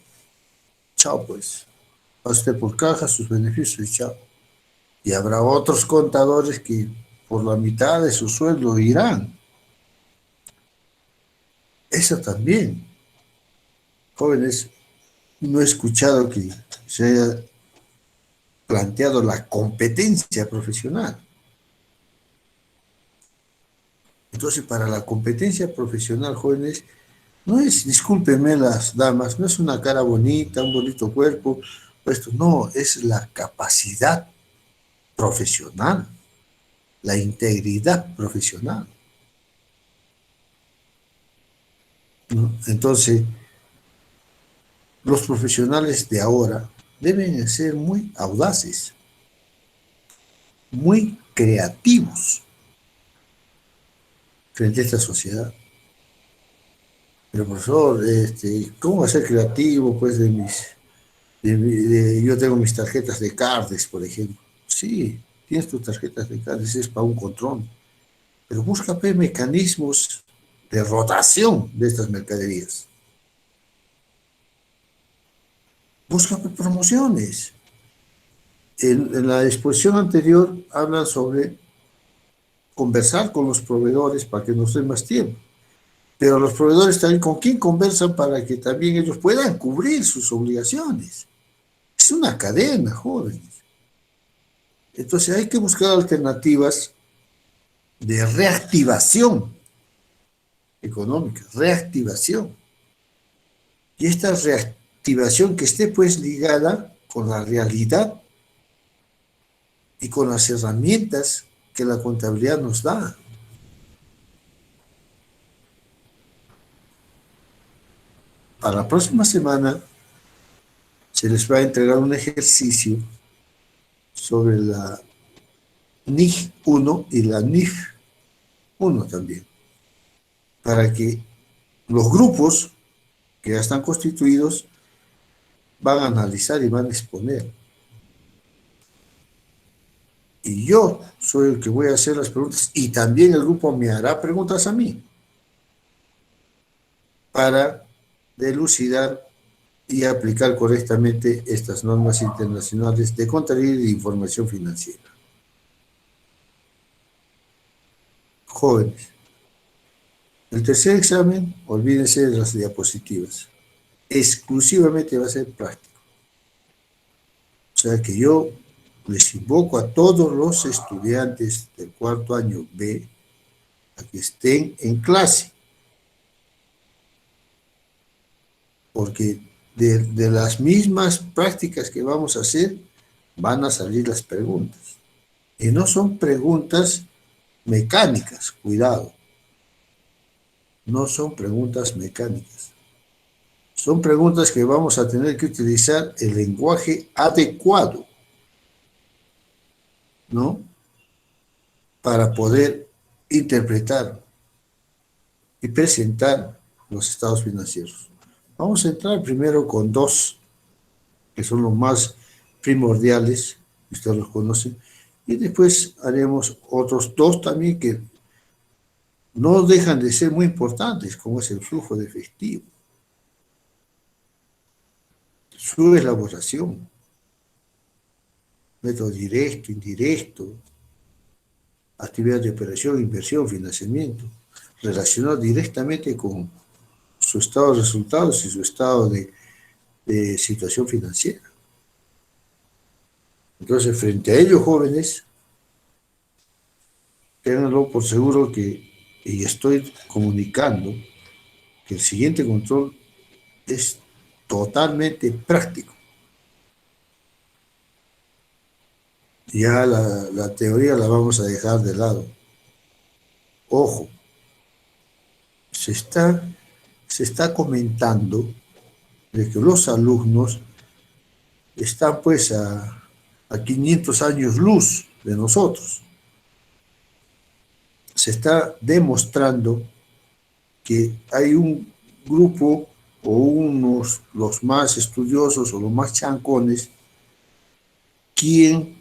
chao, pues. Va usted por caja, sus beneficios y chao. Y habrá otros contadores que por la mitad de su sueldo irán. Eso también. Jóvenes, no he escuchado que se haya planteado la competencia profesional. Entonces, para la competencia profesional, jóvenes, no es, discúlpenme las damas, no es una cara bonita, un bonito cuerpo, esto no, es la capacidad profesional, la integridad profesional, ¿no? Entonces, los profesionales de ahora deben ser muy audaces, muy creativos frente a esta sociedad. Pero profesor, ¿cómo va a ser creativo? Pues yo tengo mis tarjetas de Cardes, por ejemplo. Sí, tienes tus tarjetas de Cardes, es para un control. Pero busca pues, mecanismos de rotación de estas mercaderías. Busca pues, promociones. En la exposición anterior hablan sobre conversar con los proveedores para que nos den más tiempo. Pero los proveedores también, ¿con quién conversan para que también ellos puedan cubrir sus obligaciones? Es una cadena, jóvenes. Entonces hay que buscar alternativas de reactivación económica, reactivación. Y esta reactivación que esté pues ligada con la realidad y con las herramientas que la contabilidad nos da. Para la próxima semana se les va a entregar un ejercicio sobre la NIF 1 y la NIF 1 también, para que los grupos que ya están constituidos van a analizar y van a exponer. Y yo soy el que voy a hacer las preguntas y también el grupo me hará preguntas a mí para delucidar y aplicar correctamente estas normas internacionales de contabilidad y de información financiera. Jóvenes, el tercer examen, olvídense de las diapositivas, exclusivamente va a ser práctico. O sea que yo les invoco a todos los estudiantes del cuarto año B a que estén en clase, porque de las mismas prácticas que vamos a hacer van a salir las preguntas. Y no son preguntas mecánicas, cuidado. No son preguntas mecánicas. Son preguntas que vamos a tener que utilizar el lenguaje adecuado, ¿no?, para poder interpretar y presentar los estados financieros. Vamos a entrar primero con dos, que son los más primordiales, ustedes los conocen, y después haremos otros dos también que no dejan de ser muy importantes, como es el flujo de efectivo. su elaboración, método directo, indirecto, actividad de operación, inversión, financiamiento, relacionado directamente con su estado de resultados y su estado de situación financiera. Entonces, frente a ellos, jóvenes, ténganlo por seguro que, y estoy comunicando, que el siguiente control es totalmente práctico. Ya la teoría la vamos a dejar de lado. Ojo, se está comentando de que los alumnos están pues a 500 años luz de nosotros. Se está demostrando que hay un grupo o unos, los más estudiosos o los más chancones, quien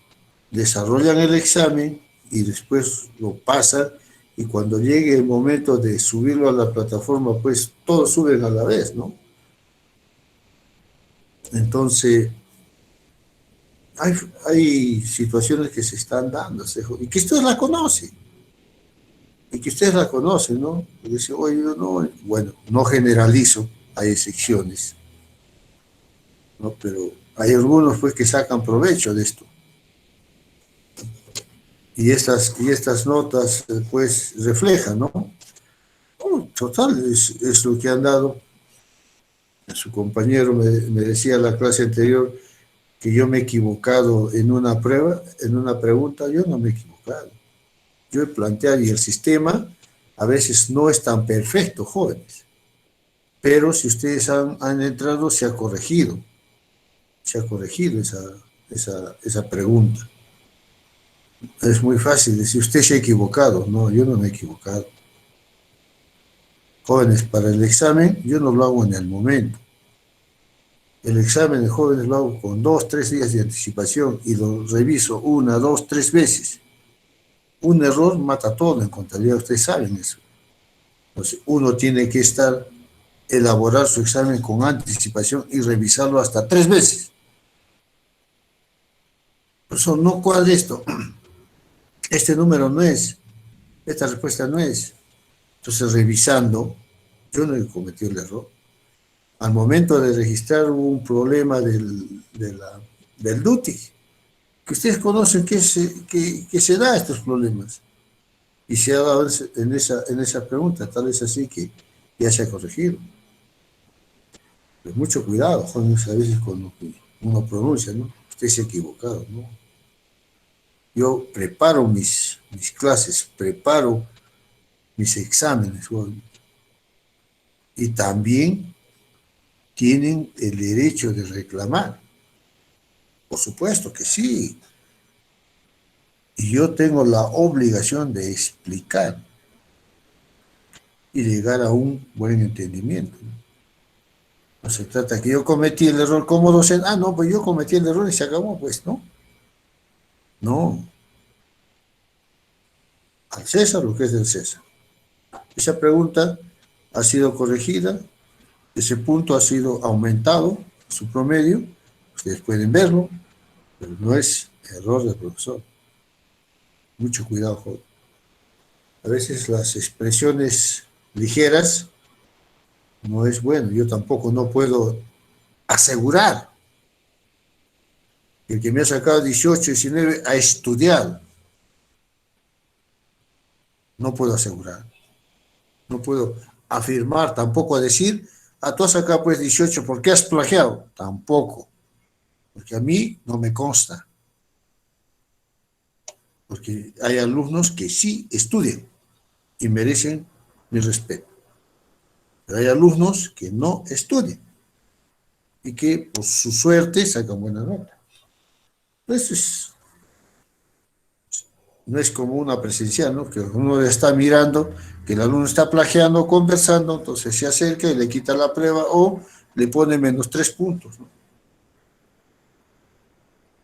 desarrollan el examen y después lo pasan, y cuando llegue el momento de subirlo a la plataforma, pues todos suben a la vez, ¿no? Entonces, hay situaciones que se están dando, y que ustedes la conocen, ¿no? Y dicen, oye, no, bueno, no generalizo, hay excepciones, ¿no? Pero hay algunos pues que sacan provecho de esto. Y estas notas pues reflejan, ¿no? Total, es lo que han dado. Su compañero me decía en la clase anterior que yo me he equivocado en una prueba, en una pregunta. Yo no me he equivocado. Yo he planteado, y el sistema a veces no es tan perfecto, jóvenes. Pero si ustedes han entrado, se ha corregido esa pregunta. Es muy fácil decir, usted se ha equivocado. No, yo no me he equivocado. Jóvenes, para el examen, yo no lo hago en el momento. El examen de jóvenes lo hago con 2, 3 días de anticipación y lo reviso 1, 2, 3 veces. Un error mata todo en contabilidad, ustedes saben eso. Entonces, uno tiene que elaborar su examen con anticipación y revisarlo hasta 3 veces. Por eso no cuadra esto. Este número no es, esta respuesta no es. Entonces, revisando, yo no he cometido el error. Al momento de registrar un problema del DUTI, que ustedes conocen que se da estos problemas, y se ha dado en esa pregunta, tal vez así que ya se ha corregido. Pero mucho cuidado, jóvenes, a veces con lo que uno pronuncia, ¿no? Usted se ha equivocado, ¿no? Yo preparo mis clases, preparo mis exámenes, jóvenes, y también tienen el derecho de reclamar. Por supuesto que sí. Y yo tengo la obligación de explicar y llegar a un buen entendimiento. No se trata que yo cometí el error como docente. Ah, no, pues yo cometí el error y se acabó, pues, ¿no? No. Al César lo que es del César. Esa pregunta ha sido corregida, ese punto ha sido aumentado, su promedio, ustedes pueden verlo, pero no es error del profesor. Mucho cuidado, joven. A veces las expresiones ligeras no es bueno. Yo tampoco no puedo asegurar que el que me ha sacado 18, 19 ha estudiado. No puedo asegurar. No puedo afirmar, tampoco decir, tú has sacado pues 18, ¿por qué has plagiado? Tampoco. Porque a mí no me consta. Porque hay alumnos que sí estudian y merecen mi respeto. Pero hay alumnos que no estudian y que por su suerte sacan buena nota. Entonces, no es como una presencial, ¿no? Que uno está mirando que el alumno está plagiando, conversando, entonces se acerca y le quita la prueba o le pone menos 3 puntos, ¿no?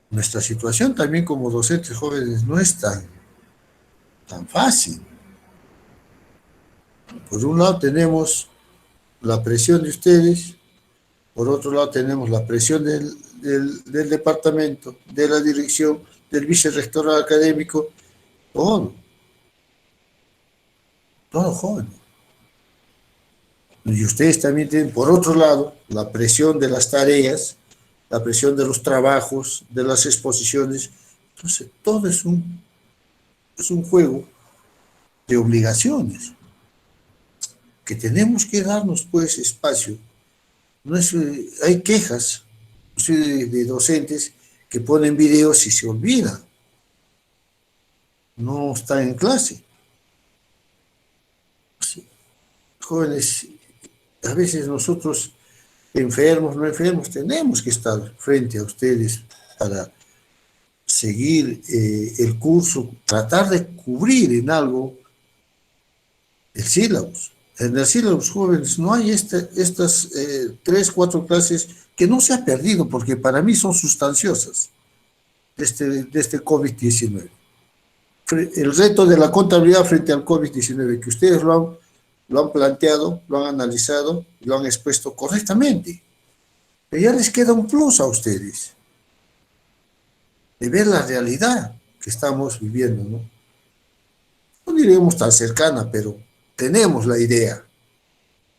Nuestra situación también como docentes jóvenes no es tan fácil. Por un lado tenemos la presión de ustedes, Por otro lado, tenemos la presión del departamento, de la dirección, del vicerrector académico, todo, todo joven. Y ustedes también tienen, por otro lado, la presión de las tareas, la presión de los trabajos, de las exposiciones. Entonces, todo es un juego de obligaciones que tenemos que darnos, pues, espacio. No es, hay quejas, sí, de docentes que ponen videos y se olvidan. No están en clase. Sí. Jóvenes, a veces nosotros, enfermos, no enfermos, tenemos que estar frente a ustedes para seguir el curso, tratar de cubrir en algo el sílabus. En el sílabus, jóvenes, no hay estas 3, 4 clases que no se ha perdido, porque para mí son sustanciosas de este COVID-19. El reto de la contabilidad frente al COVID-19, que ustedes lo han planteado, lo han analizado, lo han expuesto correctamente. Pero ya les queda un plus a ustedes, de ver la realidad que estamos viviendo, ¿no? No diríamos tan cercana, pero tenemos la idea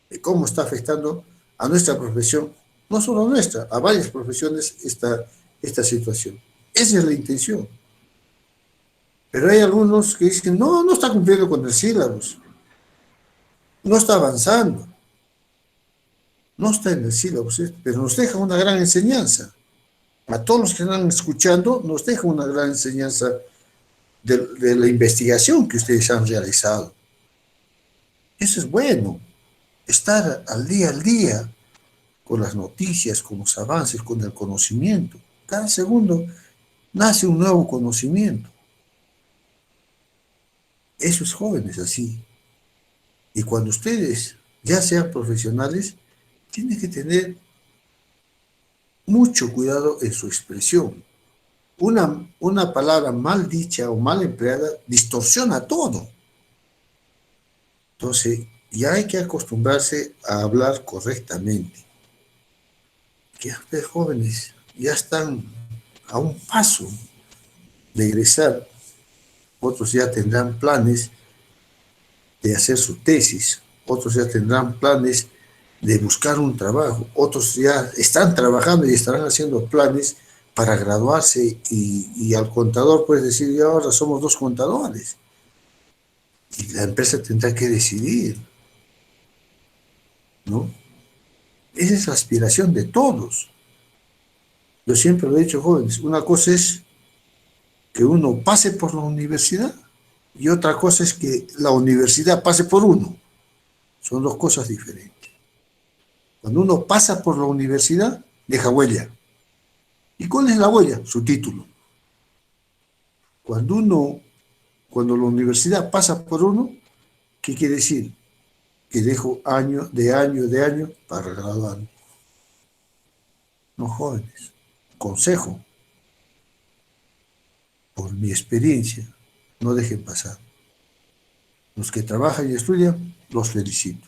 de cómo está afectando a nuestra profesión, no solo a nuestra, a varias profesiones esta situación. Esa es la intención. Pero hay algunos que dicen, no está cumpliendo con el sílabus, no está avanzando, no está en el sílabus, pero nos deja una gran enseñanza. A todos los que están escuchando, nos deja una gran enseñanza de la investigación que ustedes han realizado. Eso es bueno, estar al día con las noticias, con los avances, con el conocimiento. Cada segundo nace un nuevo conocimiento. Esos jóvenes así. Y cuando ustedes ya sean profesionales, tienen que tener mucho cuidado en su expresión. Una palabra mal dicha o mal empleada distorsiona todo. Entonces, ya hay que acostumbrarse a hablar correctamente. Que ustedes jóvenes ya están a un paso de egresar. Otros ya tendrán planes de hacer su tesis. Otros ya tendrán planes de buscar un trabajo. Otros ya están trabajando y estarán haciendo planes para graduarse y al contador puedes decir, ya ahora somos 2 contadores. Y la empresa tendrá que decidir, ¿no? Esa es la aspiración de todos. Yo siempre lo he dicho, jóvenes, una cosa es que uno pase por la universidad y otra cosa es que la universidad pase por uno. Son 2 cosas diferentes. Cuando uno pasa por la universidad, deja huella. ¿Y cuál es la huella? Su título. Cuando la universidad pasa por uno, ¿qué quiere decir? Que dejo año para graduarme. No, jóvenes, consejo, por mi experiencia, no dejen pasar. Los que trabajan y estudian, los felicito.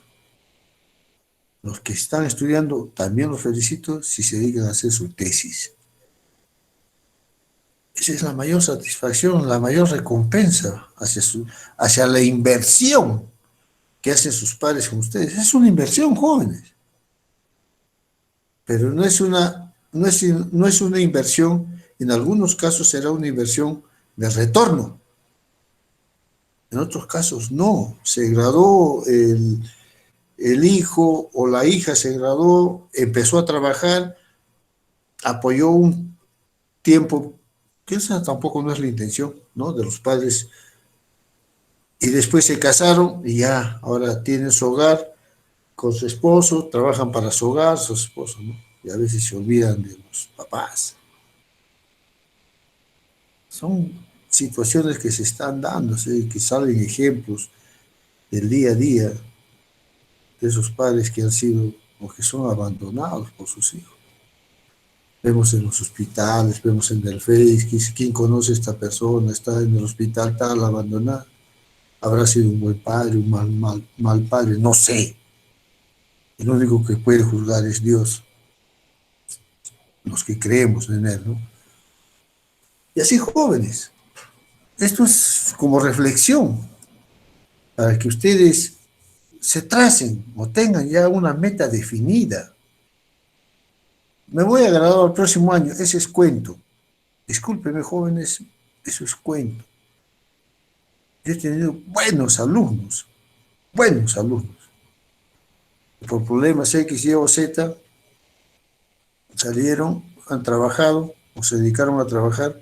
Los que están estudiando, también los felicito si se dedican a hacer su tesis. Esa es la mayor satisfacción, la mayor recompensa hacia la inversión que hacen sus padres con ustedes. Es una inversión, jóvenes. Pero no es una inversión, en algunos casos será una inversión de retorno. En otros casos no. Se graduó el hijo o la hija, se graduó, empezó a trabajar, apoyó un tiempo, que esa tampoco no es la intención, ¿no?, de los padres, y después se casaron y ya, ahora tienen su hogar con su esposo, trabajan para su hogar, su esposo, ¿no? Y a veces se olvidan de los papás. Son situaciones que se están dando, ¿sí?, que salen ejemplos del día a día de esos padres que han sido o que son abandonados por sus hijos. Vemos en los hospitales, vemos en el Facebook, ¿quién conoce a esta persona? Está en el hospital tal, abandonada. Habrá sido un buen padre, un mal padre, no sé. El único que puede juzgar es Dios. los que creemos en él, ¿no? Y así jóvenes. Esto es como reflexión para que ustedes se tracen o tengan ya una meta definida. Me voy a graduar el próximo año, ese es cuento. Discúlpenme, jóvenes, eso es cuento. Yo he tenido buenos alumnos. Por problemas X, Y o Z, salieron, han trabajado o se dedicaron a trabajar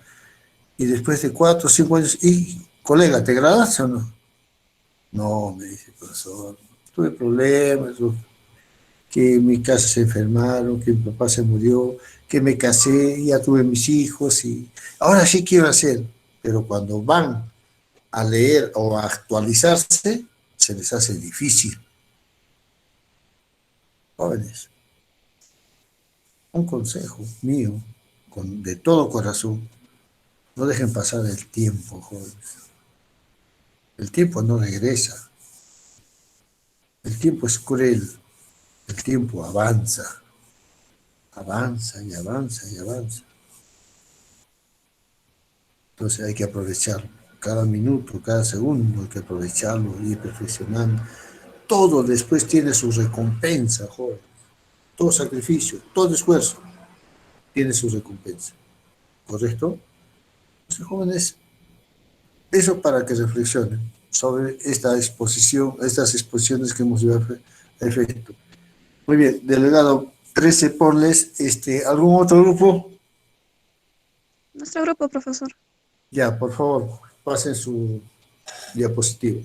y después de 4 o 5 años, y colega, ¿te graduaste o no? No, me dice el profesor, tuve problemas, que en mi casa se enfermaron, que mi papá se murió, que me casé, ya tuve mis hijos y ahora sí quiero hacer, pero cuando van a leer o a actualizarse, se les hace difícil. Jóvenes, un consejo mío, de todo corazón, no dejen pasar el tiempo, jóvenes. El tiempo no regresa. El tiempo es cruel. El tiempo avanza. Avanza y avanza y avanza. Entonces hay que aprovecharlo. Cada minuto, cada segundo hay que aprovecharlo y ir perfeccionando. Todo después tiene su recompensa, joven. Todo sacrificio, todo esfuerzo tiene su recompensa. ¿Correcto? Entonces, jóvenes, eso para que reflexionen sobre esta exposición, estas exposiciones que hemos llevado a efecto. Muy bien, delegado, 13 ponles, ¿algún otro grupo? Nuestro grupo, profesor. Ya, por favor, pasen su diapositiva.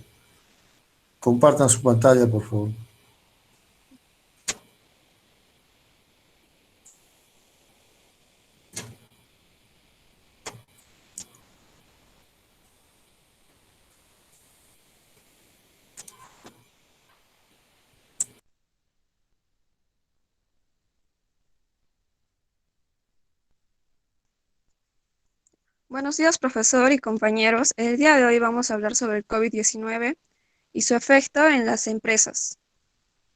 Compartan su pantalla, por favor. Buenos días, profesor y compañeros. El día de hoy vamos a hablar sobre el COVID-19 y su efecto en las empresas.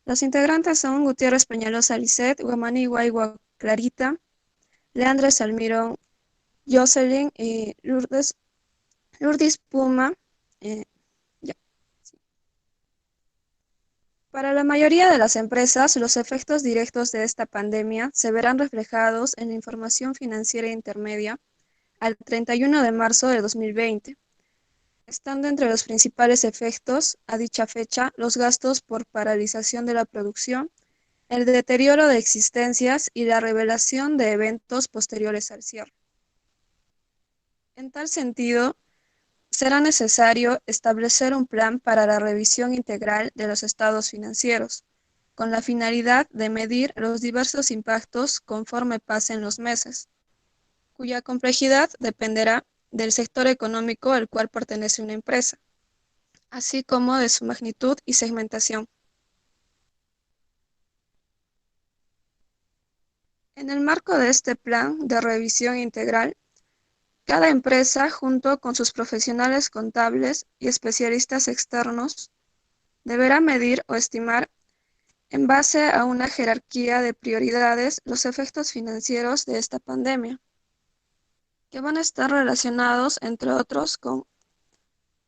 Los integrantes son Gutiérrez Peñalosa Lisset, Guamani Guaigua Clarita, Leandre Salmirón, Jocelyn y Lourdes Puma. Ya. Para la mayoría de las empresas, los efectos directos de esta pandemia se verán reflejados en la información financiera intermedia al 31 de marzo de 2020, estando entre los principales efectos, a dicha fecha, los gastos por paralización de la producción, el deterioro de existencias y la revelación de eventos posteriores al cierre. En tal sentido, será necesario establecer un plan para la revisión integral de los estados financieros, con la finalidad de medir los diversos impactos conforme pasen los meses, cuya complejidad dependerá del sector económico al cual pertenece una empresa, así como de su magnitud y segmentación. En el marco de este plan de revisión integral, cada empresa, junto con sus profesionales contables y especialistas externos, deberá medir o estimar, en base a una jerarquía de prioridades, los efectos financieros de esta pandemia, que van a estar relacionados, entre otros, con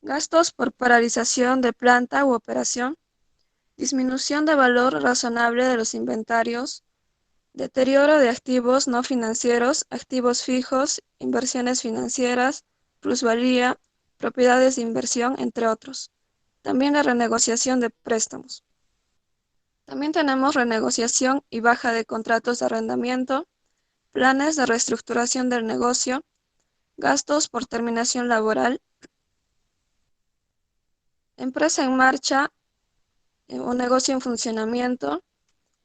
gastos por paralización de planta u operación, disminución de valor razonable de los inventarios, deterioro de activos no financieros, activos fijos, inversiones financieras, plusvalía, propiedades de inversión, entre otros. También la renegociación de préstamos. También tenemos renegociación y baja de contratos de arrendamiento, planes de reestructuración del negocio, gastos por terminación laboral, empresa en marcha o negocio en funcionamiento,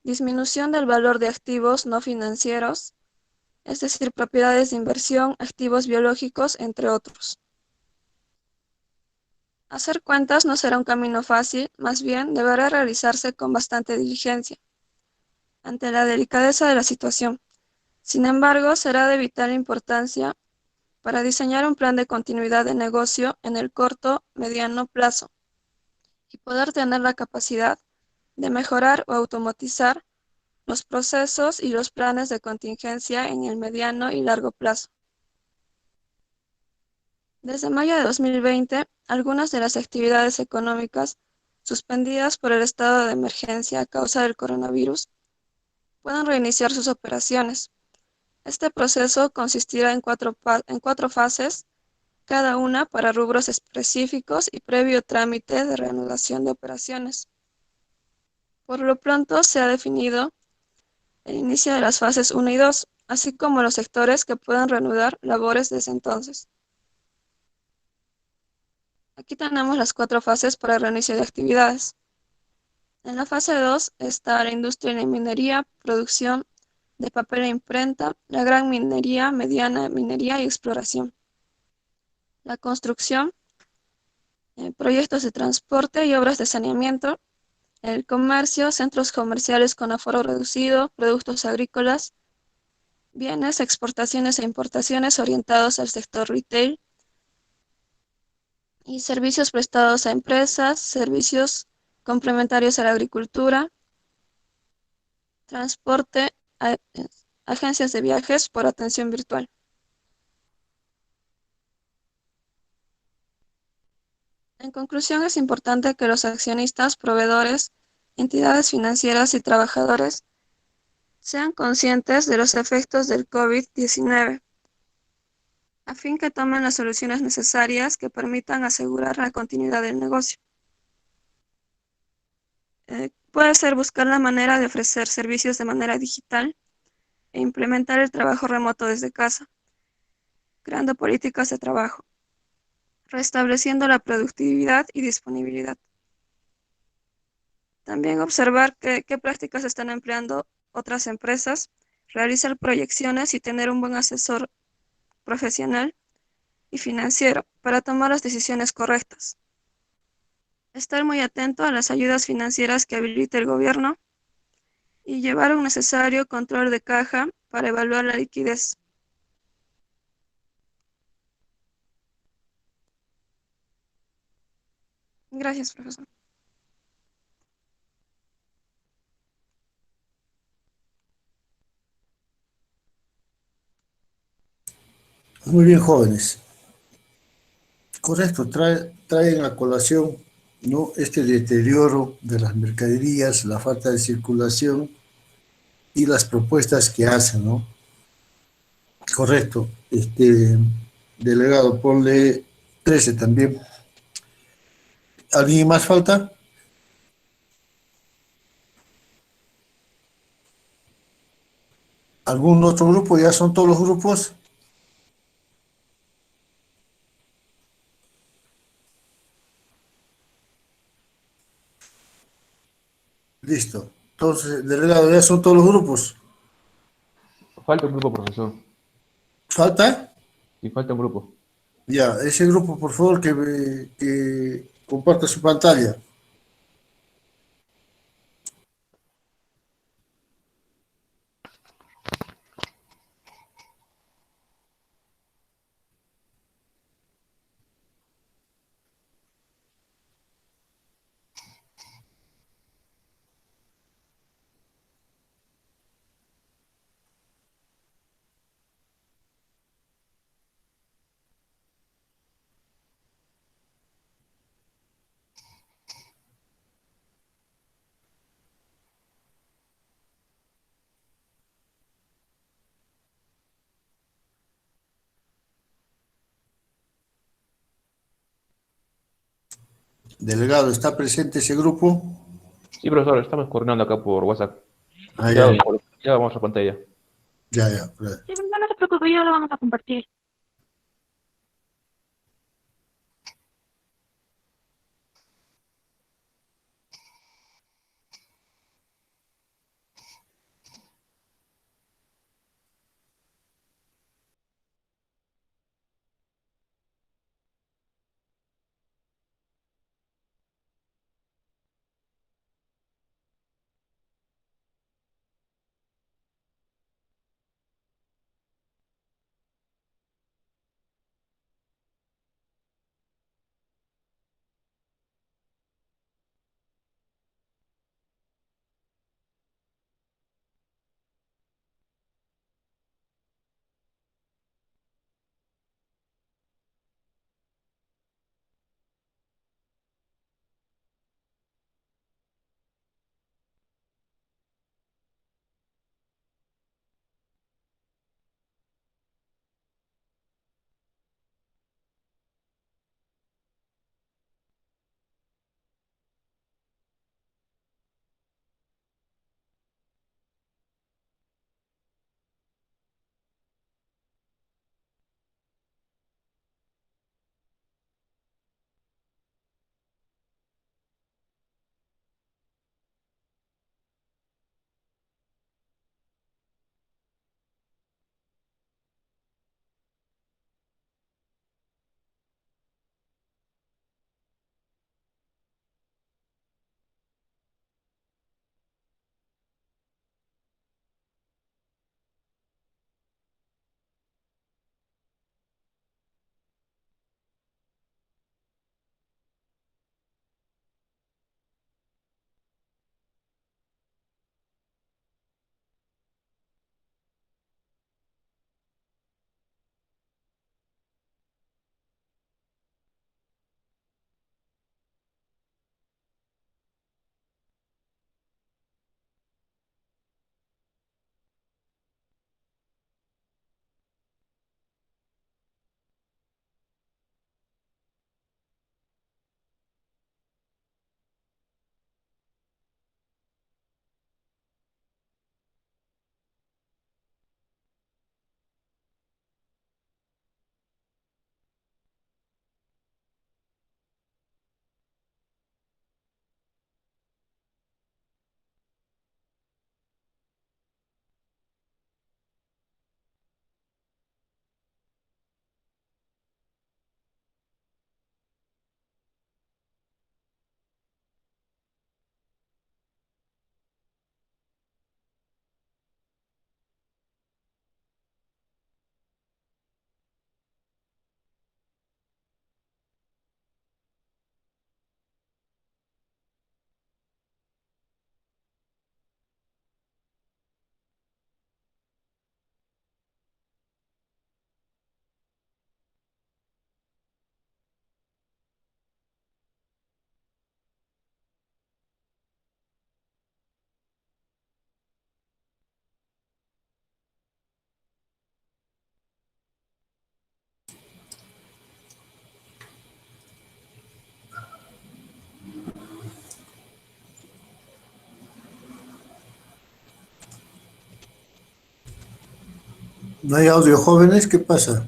disminución del valor de activos no financieros, es decir, propiedades de inversión, activos biológicos, entre otros. Hacer cuentas no será un camino fácil, más bien deberá realizarse con bastante diligencia, ante la delicadeza de la situación. Sin embargo, será de vital importancia para diseñar un plan de continuidad de negocio en el corto, mediano plazo y poder tener la capacidad de mejorar o automatizar los procesos y los planes de contingencia en el mediano y largo plazo. Desde mayo de 2020, algunas de las actividades económicas suspendidas por el estado de emergencia a causa del coronavirus pueden reiniciar sus operaciones. Este proceso consistirá en cuatro fases, cada una para rubros específicos y previo trámite de reanudación de operaciones. Por lo pronto se ha definido el inicio de las fases 1 y 2, así como los sectores que puedan reanudar labores desde entonces. Aquí tenemos las 4 fases para el reinicio de actividades. En la fase 2 está la industria de minería, producción de papel e imprenta, la gran minería, mediana minería y exploración. La construcción, proyectos de transporte y obras de saneamiento, el comercio, centros comerciales con aforo reducido, productos agrícolas, bienes, exportaciones e importaciones orientados al sector retail y servicios prestados a empresas, servicios complementarios a la agricultura, transporte, agencias de viajes por atención virtual. En conclusión, es importante que los accionistas, proveedores, entidades financieras y trabajadores sean conscientes de los efectos del COVID-19, a fin que tomen las soluciones necesarias que permitan asegurar la continuidad del negocio. Puede ser buscar la manera de ofrecer servicios de manera digital e implementar el trabajo remoto desde casa, creando políticas de trabajo, restableciendo la productividad y disponibilidad. También observar qué prácticas están empleando otras empresas, realizar proyecciones y tener un buen asesor profesional y financiero para tomar las decisiones correctas. Estar muy atento a las ayudas financieras que habilite el gobierno y llevar un necesario control de caja para evaluar la liquidez. Gracias, profesor. Muy bien, jóvenes. Correcto, traen a colación, ¿no?, este deterioro de las mercaderías, la falta de circulación y las propuestas que hacen, ¿no? Correcto. Delegado, ponle 13 también. ¿Alguien más falta? ¿Algún otro grupo? ¿Ya son todos los grupos? Listo. Entonces, delegado, ¿ya son todos los grupos? Falta un grupo, profesor. ¿Falta? Sí, falta un grupo. Ya, ese grupo, por favor, que comparta su pantalla. Delegado, ¿está presente ese grupo? Sí, profesor, estamos coordinando acá por WhatsApp. Ah, Ya, ya, ya vamos a pantalla. ya, ya. Ya. Sí, no se preocupe, ya lo vamos a compartir. No hay audio, jóvenes, ¿qué pasa?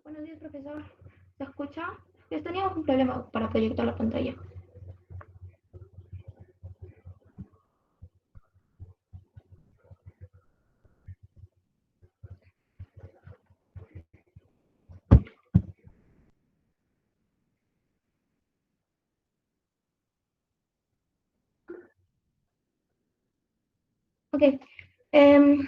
Buenos días, profesor. ¿Se escucha? Teníamos un problema para proyectar la pantalla. Ok. em,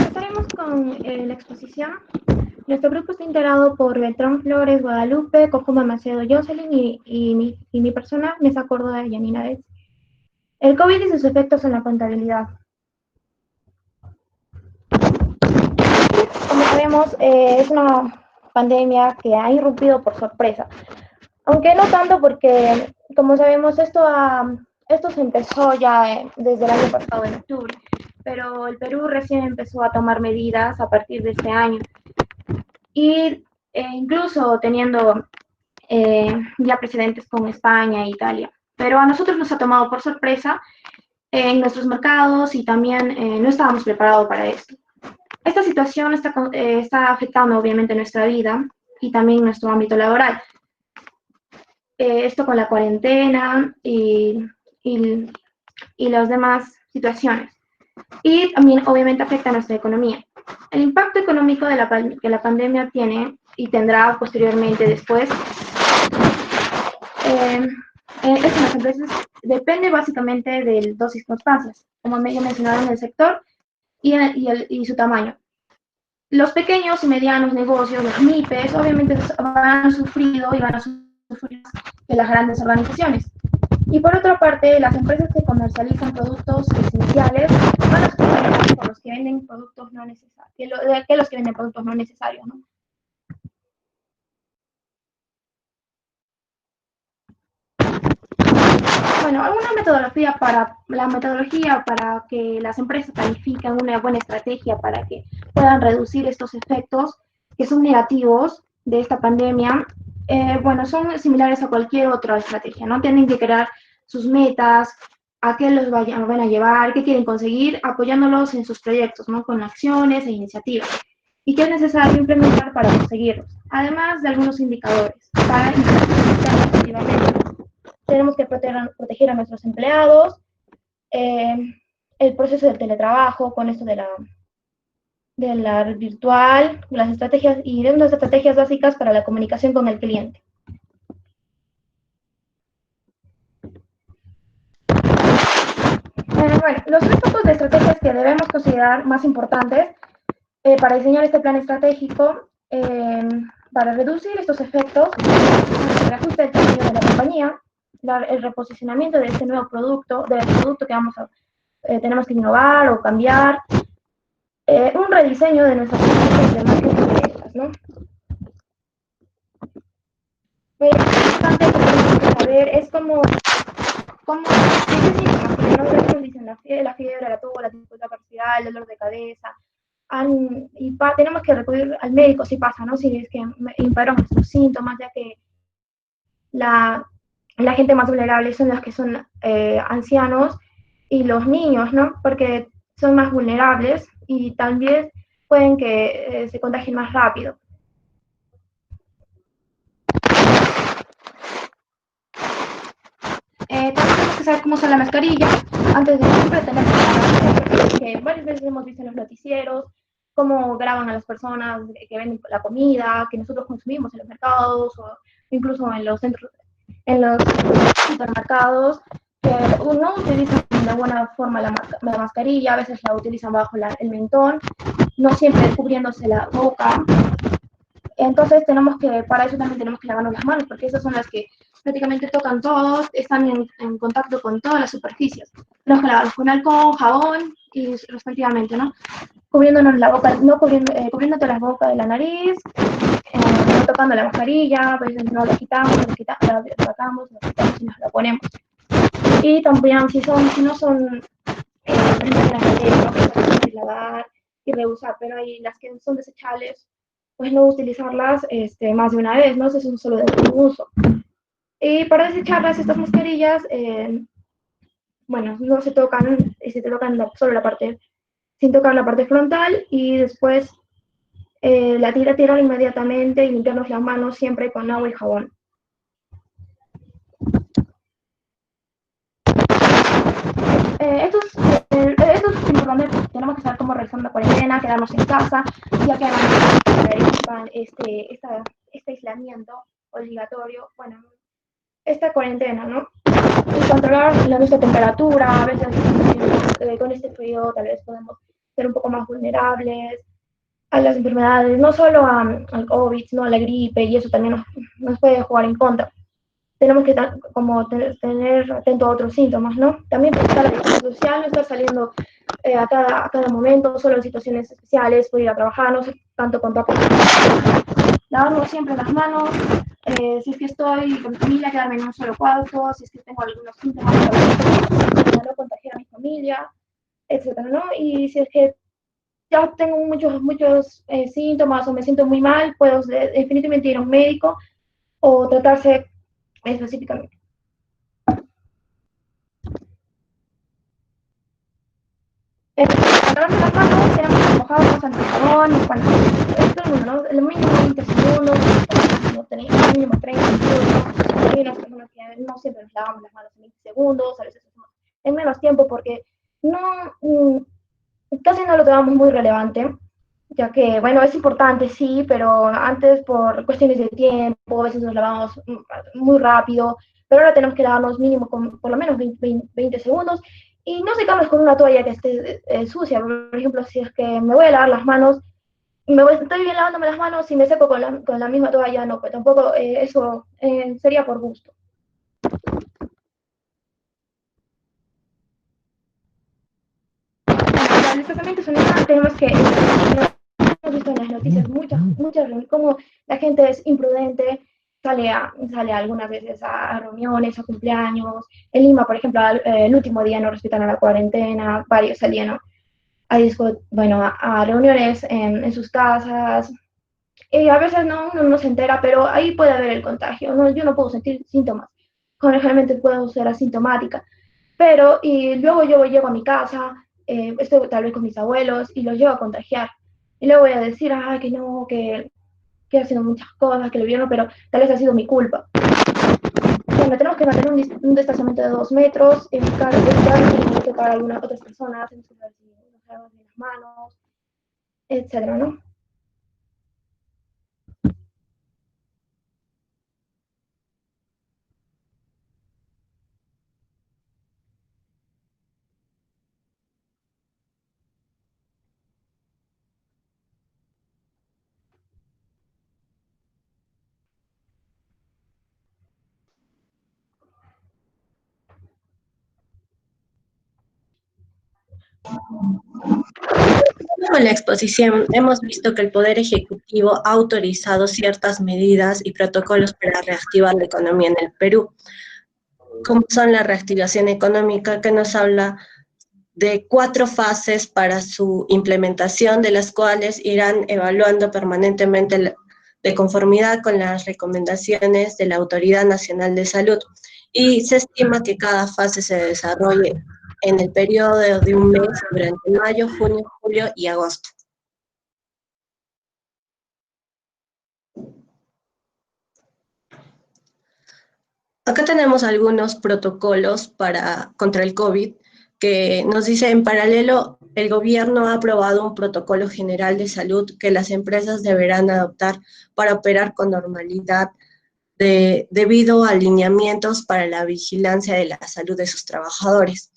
Estaremos con la exposición. Nuestro grupo está integrado por Beltrán Flores, Guadalupe, Cocuma Macedo, Jocelyn y mi persona, Mesa Córdoba y Yanina Betts. El COVID y sus efectos en la contabilidad. Como sabemos, es una pandemia que ha irrumpido por sorpresa. Aunque no tanto porque, como sabemos, esto se empezó ya desde el año pasado, en octubre, pero el Perú recién empezó a tomar medidas a partir de este año. Y incluso teniendo ya precedentes con España e Italia. Pero a nosotros nos ha tomado por sorpresa en nuestros mercados y también no estábamos preparados para esto. Esta situación está afectando obviamente nuestra vida y también nuestro ámbito laboral. Esto con la cuarentena y las demás situaciones. Y también obviamente afecta a nuestra economía. El impacto económico que la pandemia tiene y tendrá posteriormente después en las empresas depende básicamente de dos circunstancias, como ya mencionaron, el sector y su tamaño. Los pequeños y medianos negocios, los MIPES, obviamente van a sufrir y van a sufrir más que las grandes organizaciones. Y por otra parte, las empresas que comercializan productos esenciales van a sufrir más por los que venden productos no necesarios, que los que venden productos no necesarios, ¿no? Bueno, la metodología para que las empresas planifiquen una buena estrategia para que puedan reducir estos efectos que son negativos de esta pandemia, bueno, son similares a cualquier otra estrategia, ¿no? Tienen que crear sus metas, a qué los van a llevar, qué quieren conseguir, apoyándolos en sus proyectos, ¿no? Con acciones e iniciativas. Y qué es necesario implementar para conseguirlos, además de algunos indicadores para implementar efectivamente. Tenemos que proteger a nuestros empleados, el proceso del teletrabajo, con esto de la virtual, las estrategias y de unas estrategias básicas para la comunicación con el cliente. Bueno, los tres tipos de estrategias que debemos considerar más importantes para diseñar este plan estratégico para reducir estos efectos, el ajuste del tamaño de la compañía, el reposicionamiento de este nuevo producto, del producto que tenemos que innovar o cambiar, un rediseño de nuestras estrategias de marketing de estas, ¿no? Pero lo importante que tenemos que saber es cómo qué síntomas, porque no nos dicen la fiebre, la tos, la dificultad parcial, el dolor de cabeza, tenemos que recurrir al médico si pasa, ¿no? Si es que empeoran nuestros síntomas, ya que la, la gente más vulnerable son los que son ancianos y los niños, ¿no? Porque son más vulnerables y también pueden que se contagien más rápido. También tenemos que saber cómo usar la mascarilla. Antes de siempre tenemos que varias veces hemos visto en los noticieros cómo graban a las personas que venden la comida, que nosotros consumimos en los mercados o incluso en los centros, en los supermercados, que no utilizan de buena forma la mascarilla, a veces la utilizan bajo el mentón, no siempre cubriéndose la boca. Entonces para eso también tenemos que lavarnos las manos, porque esas son las que prácticamente tocan todos, están en contacto con todas las superficies. Tenemos que lavarlos con alcohol, jabón y respectivamente, ¿no? Cubriéndonos la boca, no cubriéndote la boca de la nariz, no tocando la mascarilla, a veces no la quitamos, la sacamos, la quitamos y nos la ponemos. Y también si no son las lavar y reusar, pero hay las que son desechables, pues no utilizarlas más de una vez, ¿no? Eso es un solo de un uso. Y para desecharlas, estas mascarillas, bueno, no se tocan, se te tocan solo la parte, sin tocar la parte frontal y después tirar inmediatamente y limpiarnos las manos siempre con agua y jabón. Esto es importante, tenemos que saber cómo realizar la cuarentena, quedarnos en casa, ya que este aislamiento obligatorio, bueno, esta cuarentena, ¿no? Y controlar nuestra temperatura, a veces con este frío tal vez podemos ser un poco más vulnerables a las enfermedades, no solo al COVID, sino a la gripe, y eso también nos puede jugar en contra. Tenemos que tener atento a otros síntomas, ¿no? También prestar la distancia social, no estar saliendo a cada momento, solo en situaciones especiales, poder ir a trabajar, no sé, tanto contacto. Lavarnos siempre las manos, si es que estoy con mi familia, quedarme en un solo cuarto, si es que tengo algunos síntomas, para no contagiar a mi familia, etcétera, ¿no? Y si es que ya tengo muchos síntomas o me siento muy mal, puedo definitivamente ir a un médico o tratarse específicamente. Para lavarse las manos tenemos que mojarnos ante el jabón, bueno, todo el mundo, ¿no? El mínimo 20 segundos, el mínimo 30 segundos. Hay unas personas que no siempre nos lavamos las manos en 20 segundos, a veces hacemos en menos tiempo porque no, casi no lo tomamos muy relevante, ya que, bueno, es importante, sí, pero antes por cuestiones de tiempo, a veces nos lavamos muy rápido, pero ahora tenemos que lavarnos mínimo con por lo menos 20 segundos y no secamos con una toalla que esté sucia. Por ejemplo, si es que me voy a lavar las manos, estoy bien lavándome las manos y me seco con la misma toalla, no, pues tampoco eso sería por gusto. El tratamiento sanitario tenemos que hemos visto en las noticias muchas como la gente es imprudente, sale algunas veces a reuniones, a cumpleaños. En Lima, por ejemplo, el último día no respetaron la cuarentena, varios salieron a reuniones en sus casas. Y a veces uno no se entera, pero ahí puede haber el contagio. ¿No? Yo no puedo sentir síntomas, generalmente puedo ser asintomática, pero y luego yo llego a mi casa, estoy tal vez con mis abuelos y los llevo a contagiar. Y luego voy a decir, que no, que he haciendo muchas cosas, que lo vieron, pero tal vez ha sido mi culpa. Bueno, tenemos que mantener un distanciamiento de 2 metros, evitar tocar a algunas otras personas, en las manos, etcétera, ¿no? Con la exposición hemos visto que el Poder Ejecutivo ha autorizado ciertas medidas y protocolos para reactivar la economía en el Perú, como son la reactivación económica, que nos habla de 4 fases para su implementación, de las cuales irán evaluando permanentemente de conformidad con las recomendaciones de la Autoridad Nacional de Salud. Y se estima que cada fase se desarrolle en el periodo de un mes durante mayo, junio, julio y agosto. Acá tenemos algunos protocolos contra el COVID que nos dice, en paralelo, el gobierno ha aprobado un protocolo general de salud que las empresas deberán adoptar para operar con normalidad debido a alineamientos para la vigilancia de la salud de sus trabajadores.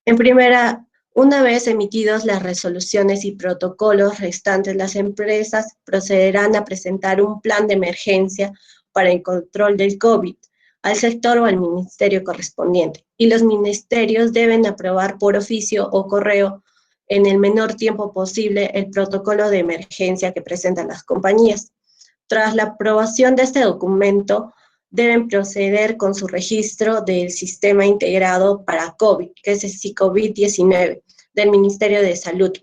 En primera, una vez emitidos las resoluciones y protocolos restantes, las empresas procederán a presentar un plan de emergencia para el control del COVID al sector o al ministerio correspondiente, y los ministerios deben aprobar por oficio o correo en el menor tiempo posible el protocolo de emergencia que presentan las compañías. Tras la aprobación de este documento, deben proceder con su registro del Sistema Integrado para COVID, que es el SICOVID-19, del Ministerio de Salud.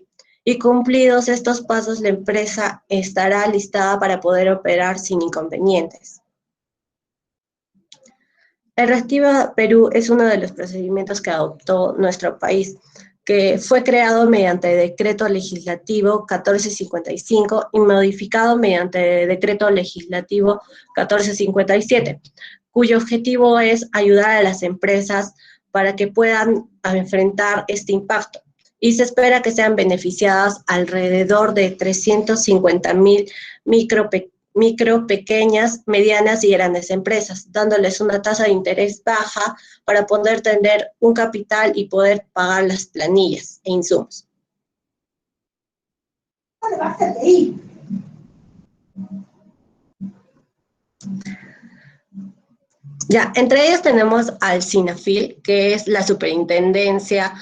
Y cumplidos estos pasos, la empresa estará listada para poder operar sin inconvenientes. El Reactiva Perú es uno de los procedimientos que adoptó nuestro país, que fue creado mediante Decreto Legislativo 1455 y modificado mediante Decreto Legislativo 1457, cuyo objetivo es ayudar a las empresas para que puedan enfrentar este impacto. Y se espera que sean beneficiadas alrededor de 350,000 micro, pequeñas, medianas y grandes empresas, dándoles una tasa de interés baja para poder tener un capital y poder pagar las planillas e insumos. Ya, entre ellas tenemos al SINAFIL, que es la Superintendencia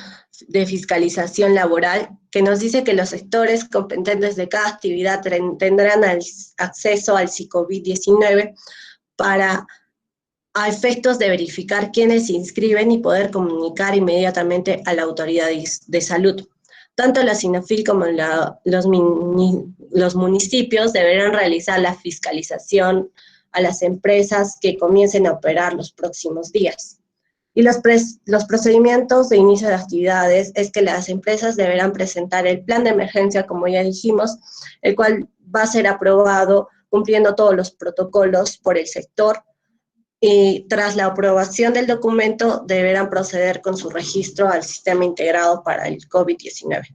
de Fiscalización Laboral, que nos dice que los sectores competentes de cada actividad tendrán acceso al SICOVID-19 a efectos de verificar quiénes se inscriben y poder comunicar inmediatamente a la autoridad de salud. Tanto la SINAFIL como los municipios deberán realizar la fiscalización a las empresas que comiencen a operar los próximos días. Y los procedimientos de inicio de actividades es que las empresas deberán presentar el plan de emergencia, como ya dijimos, el cual va a ser aprobado cumpliendo todos los protocolos por el sector, y tras la aprobación del documento deberán proceder con su registro al Sistema Integrado para el COVID-19.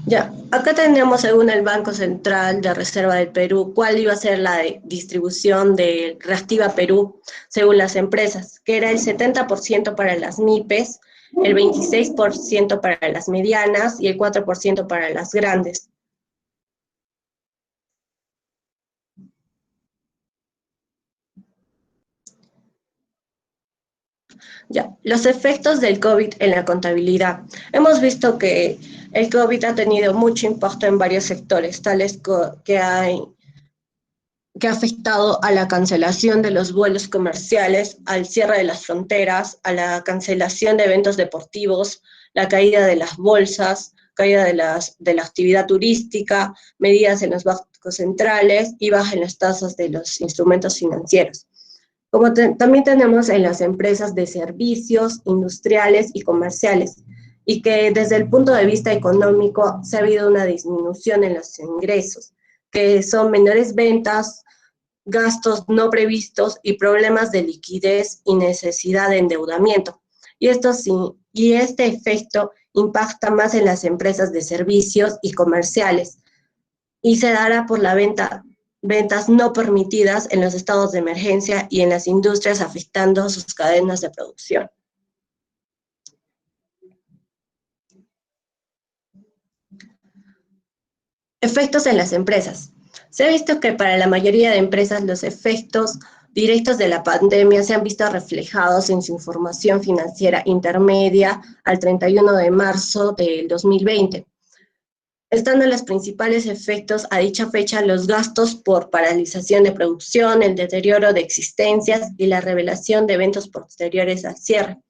Ya, acá tenemos, según el Banco Central de Reserva del Perú, cuál iba a ser la distribución de Reactiva Perú según las empresas, que era el 70% para las MIPES, el 26% para las medianas y el 4% para las grandes. Ya, los efectos del COVID en la contabilidad. Hemos visto que el COVID ha tenido mucho impacto en varios sectores, tales que ha afectado a la cancelación de los vuelos comerciales, al cierre de las fronteras, a la cancelación de eventos deportivos, la caída de las bolsas, caída de la actividad turística, medidas en los bancos centrales y baja en las tasas de los instrumentos financieros. Como también tenemos en las empresas de servicios, industriales y comerciales, y que desde el punto de vista económico se ha habido una disminución en los ingresos, que son menores ventas, gastos no previstos y problemas de liquidez y necesidad de endeudamiento. Y este efecto impacta más en las empresas de servicios y comerciales, y se dará por la ventas no permitidas en los estados de emergencia y en las industrias, afectando sus cadenas de producción. Efectos en las empresas. Se ha visto que para la mayoría de empresas los efectos directos de la pandemia se han visto reflejados en su información financiera intermedia al 31 de marzo del 2020, estando los principales efectos a dicha fecha los gastos por paralización de producción, el deterioro de existencias y la revelación de eventos posteriores al cierre.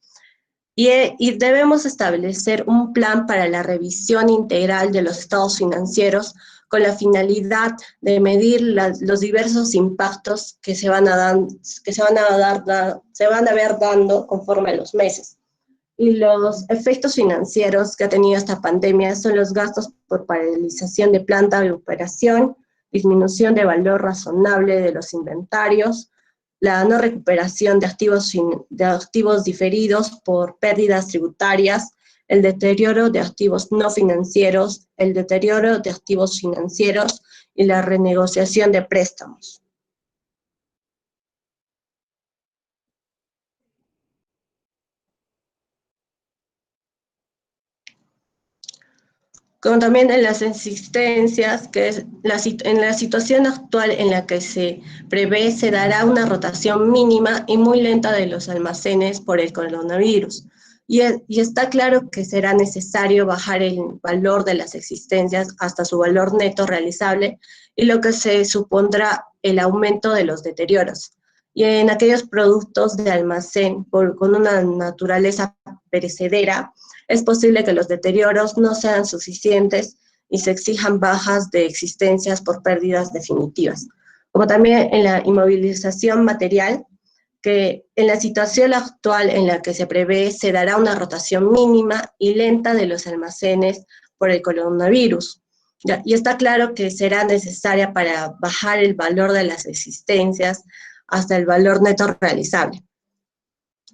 Y debemos establecer un plan para la revisión integral de los estados financieros con la finalidad de medir los diversos impactos que se van a ver dando conforme a los meses. Y los efectos financieros que ha tenido esta pandemia son los gastos por paralización de planta de operación, disminución de valor razonable de los inventarios, la no recuperación de activos diferidos por pérdidas tributarias, el deterioro de activos no financieros, el deterioro de activos financieros y la renegociación de préstamos. Como también en las existencias, que es en la situación actual en la que se prevé se dará una rotación mínima y muy lenta de los almacenes por el coronavirus. Y está claro que será necesario bajar el valor de las existencias hasta su valor neto realizable, y lo que se supondrá el aumento de los deterioros. Y en aquellos productos de almacén con una naturaleza perecedera, es posible que los deterioros no sean suficientes y se exijan bajas de existencias por pérdidas definitivas. Como también en la inmovilización material, que en la situación actual en la que se prevé se dará una rotación mínima y lenta de los almacenes por el coronavirus. Y está claro que será necesaria para bajar el valor de las existencias hasta el valor neto realizable.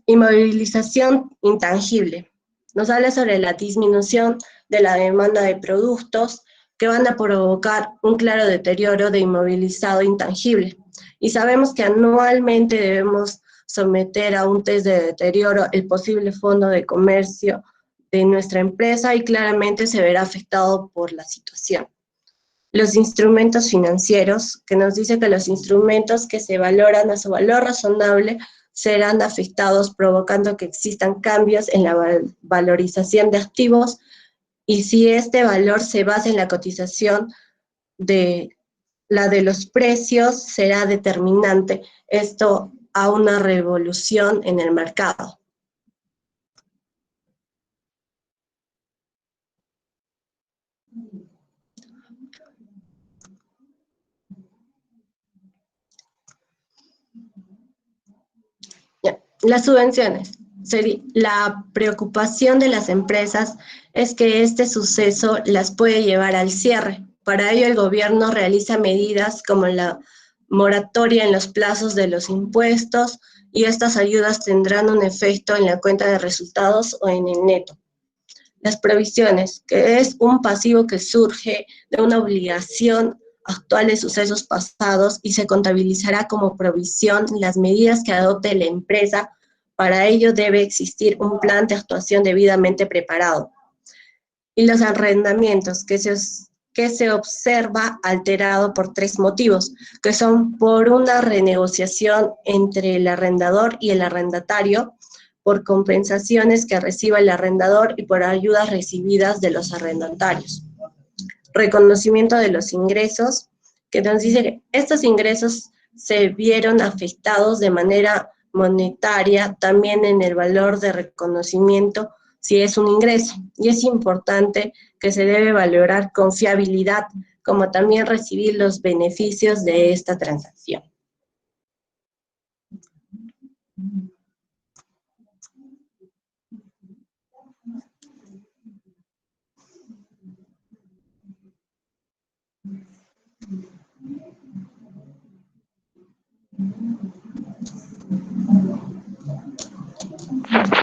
Inmovilización intangible. Nos habla sobre la disminución de la demanda de productos que van a provocar un claro deterioro de inmovilizado intangible. Y sabemos que anualmente debemos someter a un test de deterioro el posible fondo de comercio de nuestra empresa, y claramente se verá afectado por la situación. Los instrumentos financieros, que nos dice que los instrumentos que se valoran a su valor razonable serán afectados, provocando que existan cambios en la valorización de activos, y si este valor se basa en la cotización de los precios, será determinante esto a una revolución en el mercado. Las subvenciones. La preocupación de las empresas es que este suceso las puede llevar al cierre. Para ello, el gobierno realiza medidas como la moratoria en los plazos de los impuestos, y estas ayudas tendrán un efecto en la cuenta de resultados o en el neto. Las provisiones, que es un pasivo que surge de una obligación actual de sucesos pasados y se contabilizará como provisión las medidas que adopte la empresa. Para ello debe existir un plan de actuación debidamente preparado. Y los arrendamientos, que se observa alterado por tres motivos, que son por una renegociación entre el arrendador y el arrendatario, por compensaciones que reciba el arrendador y por ayudas recibidas de los arrendatarios. Reconocimiento de los ingresos, que nos dice que estos ingresos se vieron afectados de manera monetaria, también en el valor de reconocimiento si es un ingreso, y es importante que se debe valorar con fiabilidad, como también recibir los beneficios de esta transacción.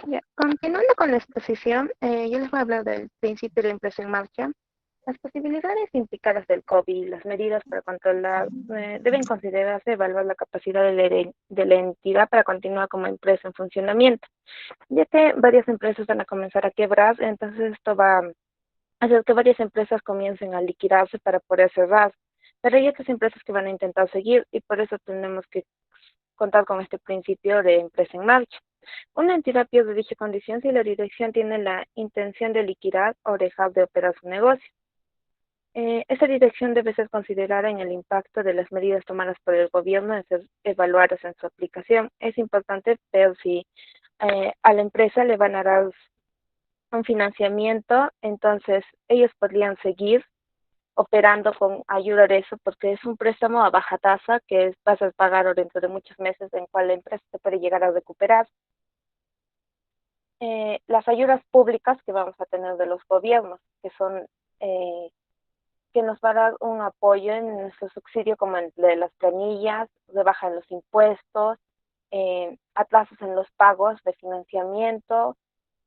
Ya, continuando con la exposición, yo les voy a hablar del principio de la impresión en marcha. Las posibilidades implicadas del COVID y las medidas para controlar deben considerarse evaluar la capacidad de la entidad para continuar como empresa en funcionamiento, ya que varias empresas van a comenzar a quebrar. Entonces esto va a hacer que varias empresas comiencen a liquidarse para poder cerrar. Pero hay otras empresas que van a intentar seguir y por eso tenemos que contar con este principio de empresa en marcha. Una entidad pierde dicha condición si la dirección tiene la intención de liquidar o dejar de operar su negocio. Esta dirección debe ser considerada en el impacto de las medidas tomadas por el gobierno en ser evaluadas en su aplicación. Es importante ver si a la empresa le van a dar un financiamiento, entonces ellos podrían seguir operando con ayuda de eso, porque es un préstamo a baja tasa que vas a pagar dentro de muchos meses, en cual la empresa te puede llegar a recuperar. Las ayudas públicas que vamos a tener de los gobiernos, que son que nos va a dar un apoyo en nuestro subsidio, como el de las planillas, rebaja en los impuestos, atrasos en los pagos de financiamiento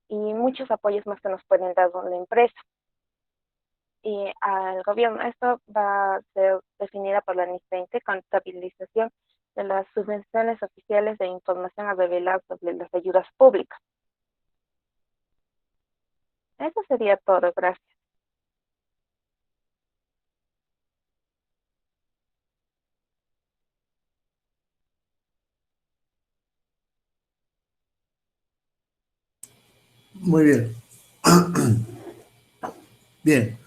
y muchos apoyos más que nos pueden dar la empresa. Y al gobierno, esto va a ser definida por la NIF 20, contabilización de las subvenciones oficiales de información a revelar sobre las ayudas públicas. Eso sería todo, gracias. Muy bien. Bien,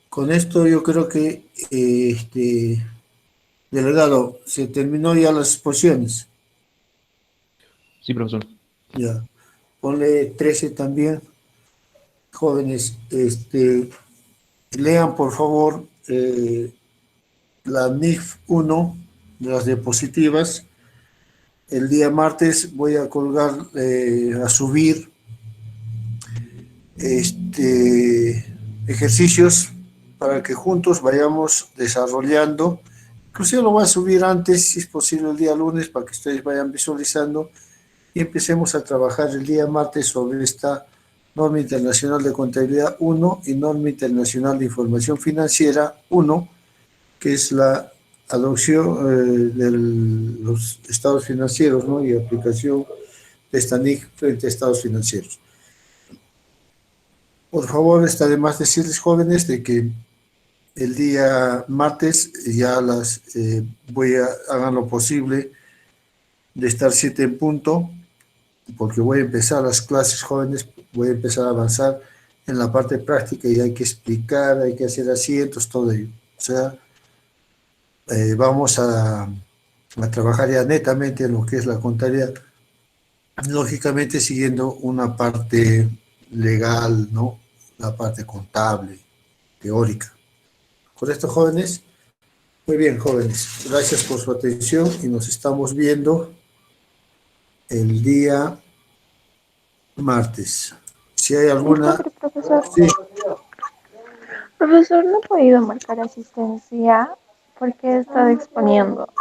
con esto yo creo que, delegado, se terminó ya las exposiciones. Sí, profesor. Ya, ponle 13 también. Jóvenes, lean por favor la NIF 1 de las diapositivas. El día martes voy a colgar, a subir ejercicios para que juntos vayamos desarrollando. Inclusive lo voy a subir antes, si es posible, el día lunes, para que ustedes vayan visualizando y empecemos a trabajar el día martes sobre esta norma internacional de contabilidad 1 y norma internacional de información financiera 1, que es la adopción de los estados financieros, ¿no? Y aplicación de esta NIC frente a estados financieros. Por favor, está de más decirles, jóvenes, de que el día martes ya hagan lo posible de estar 7 en punto, porque voy a empezar las clases, jóvenes, voy a empezar a avanzar en la parte práctica y hay que explicar, hay que hacer asientos, todo ello. O sea, vamos a trabajar ya netamente en lo que es la contabilidad, lógicamente siguiendo una parte legal, ¿no? La parte contable, teórica. Con esto, jóvenes, muy bien, jóvenes, gracias por su atención y nos estamos viendo el día martes. Si hay alguna... Disculpe, profesor. Sí. Profesor, no he podido marcar asistencia porque he estado exponiendo.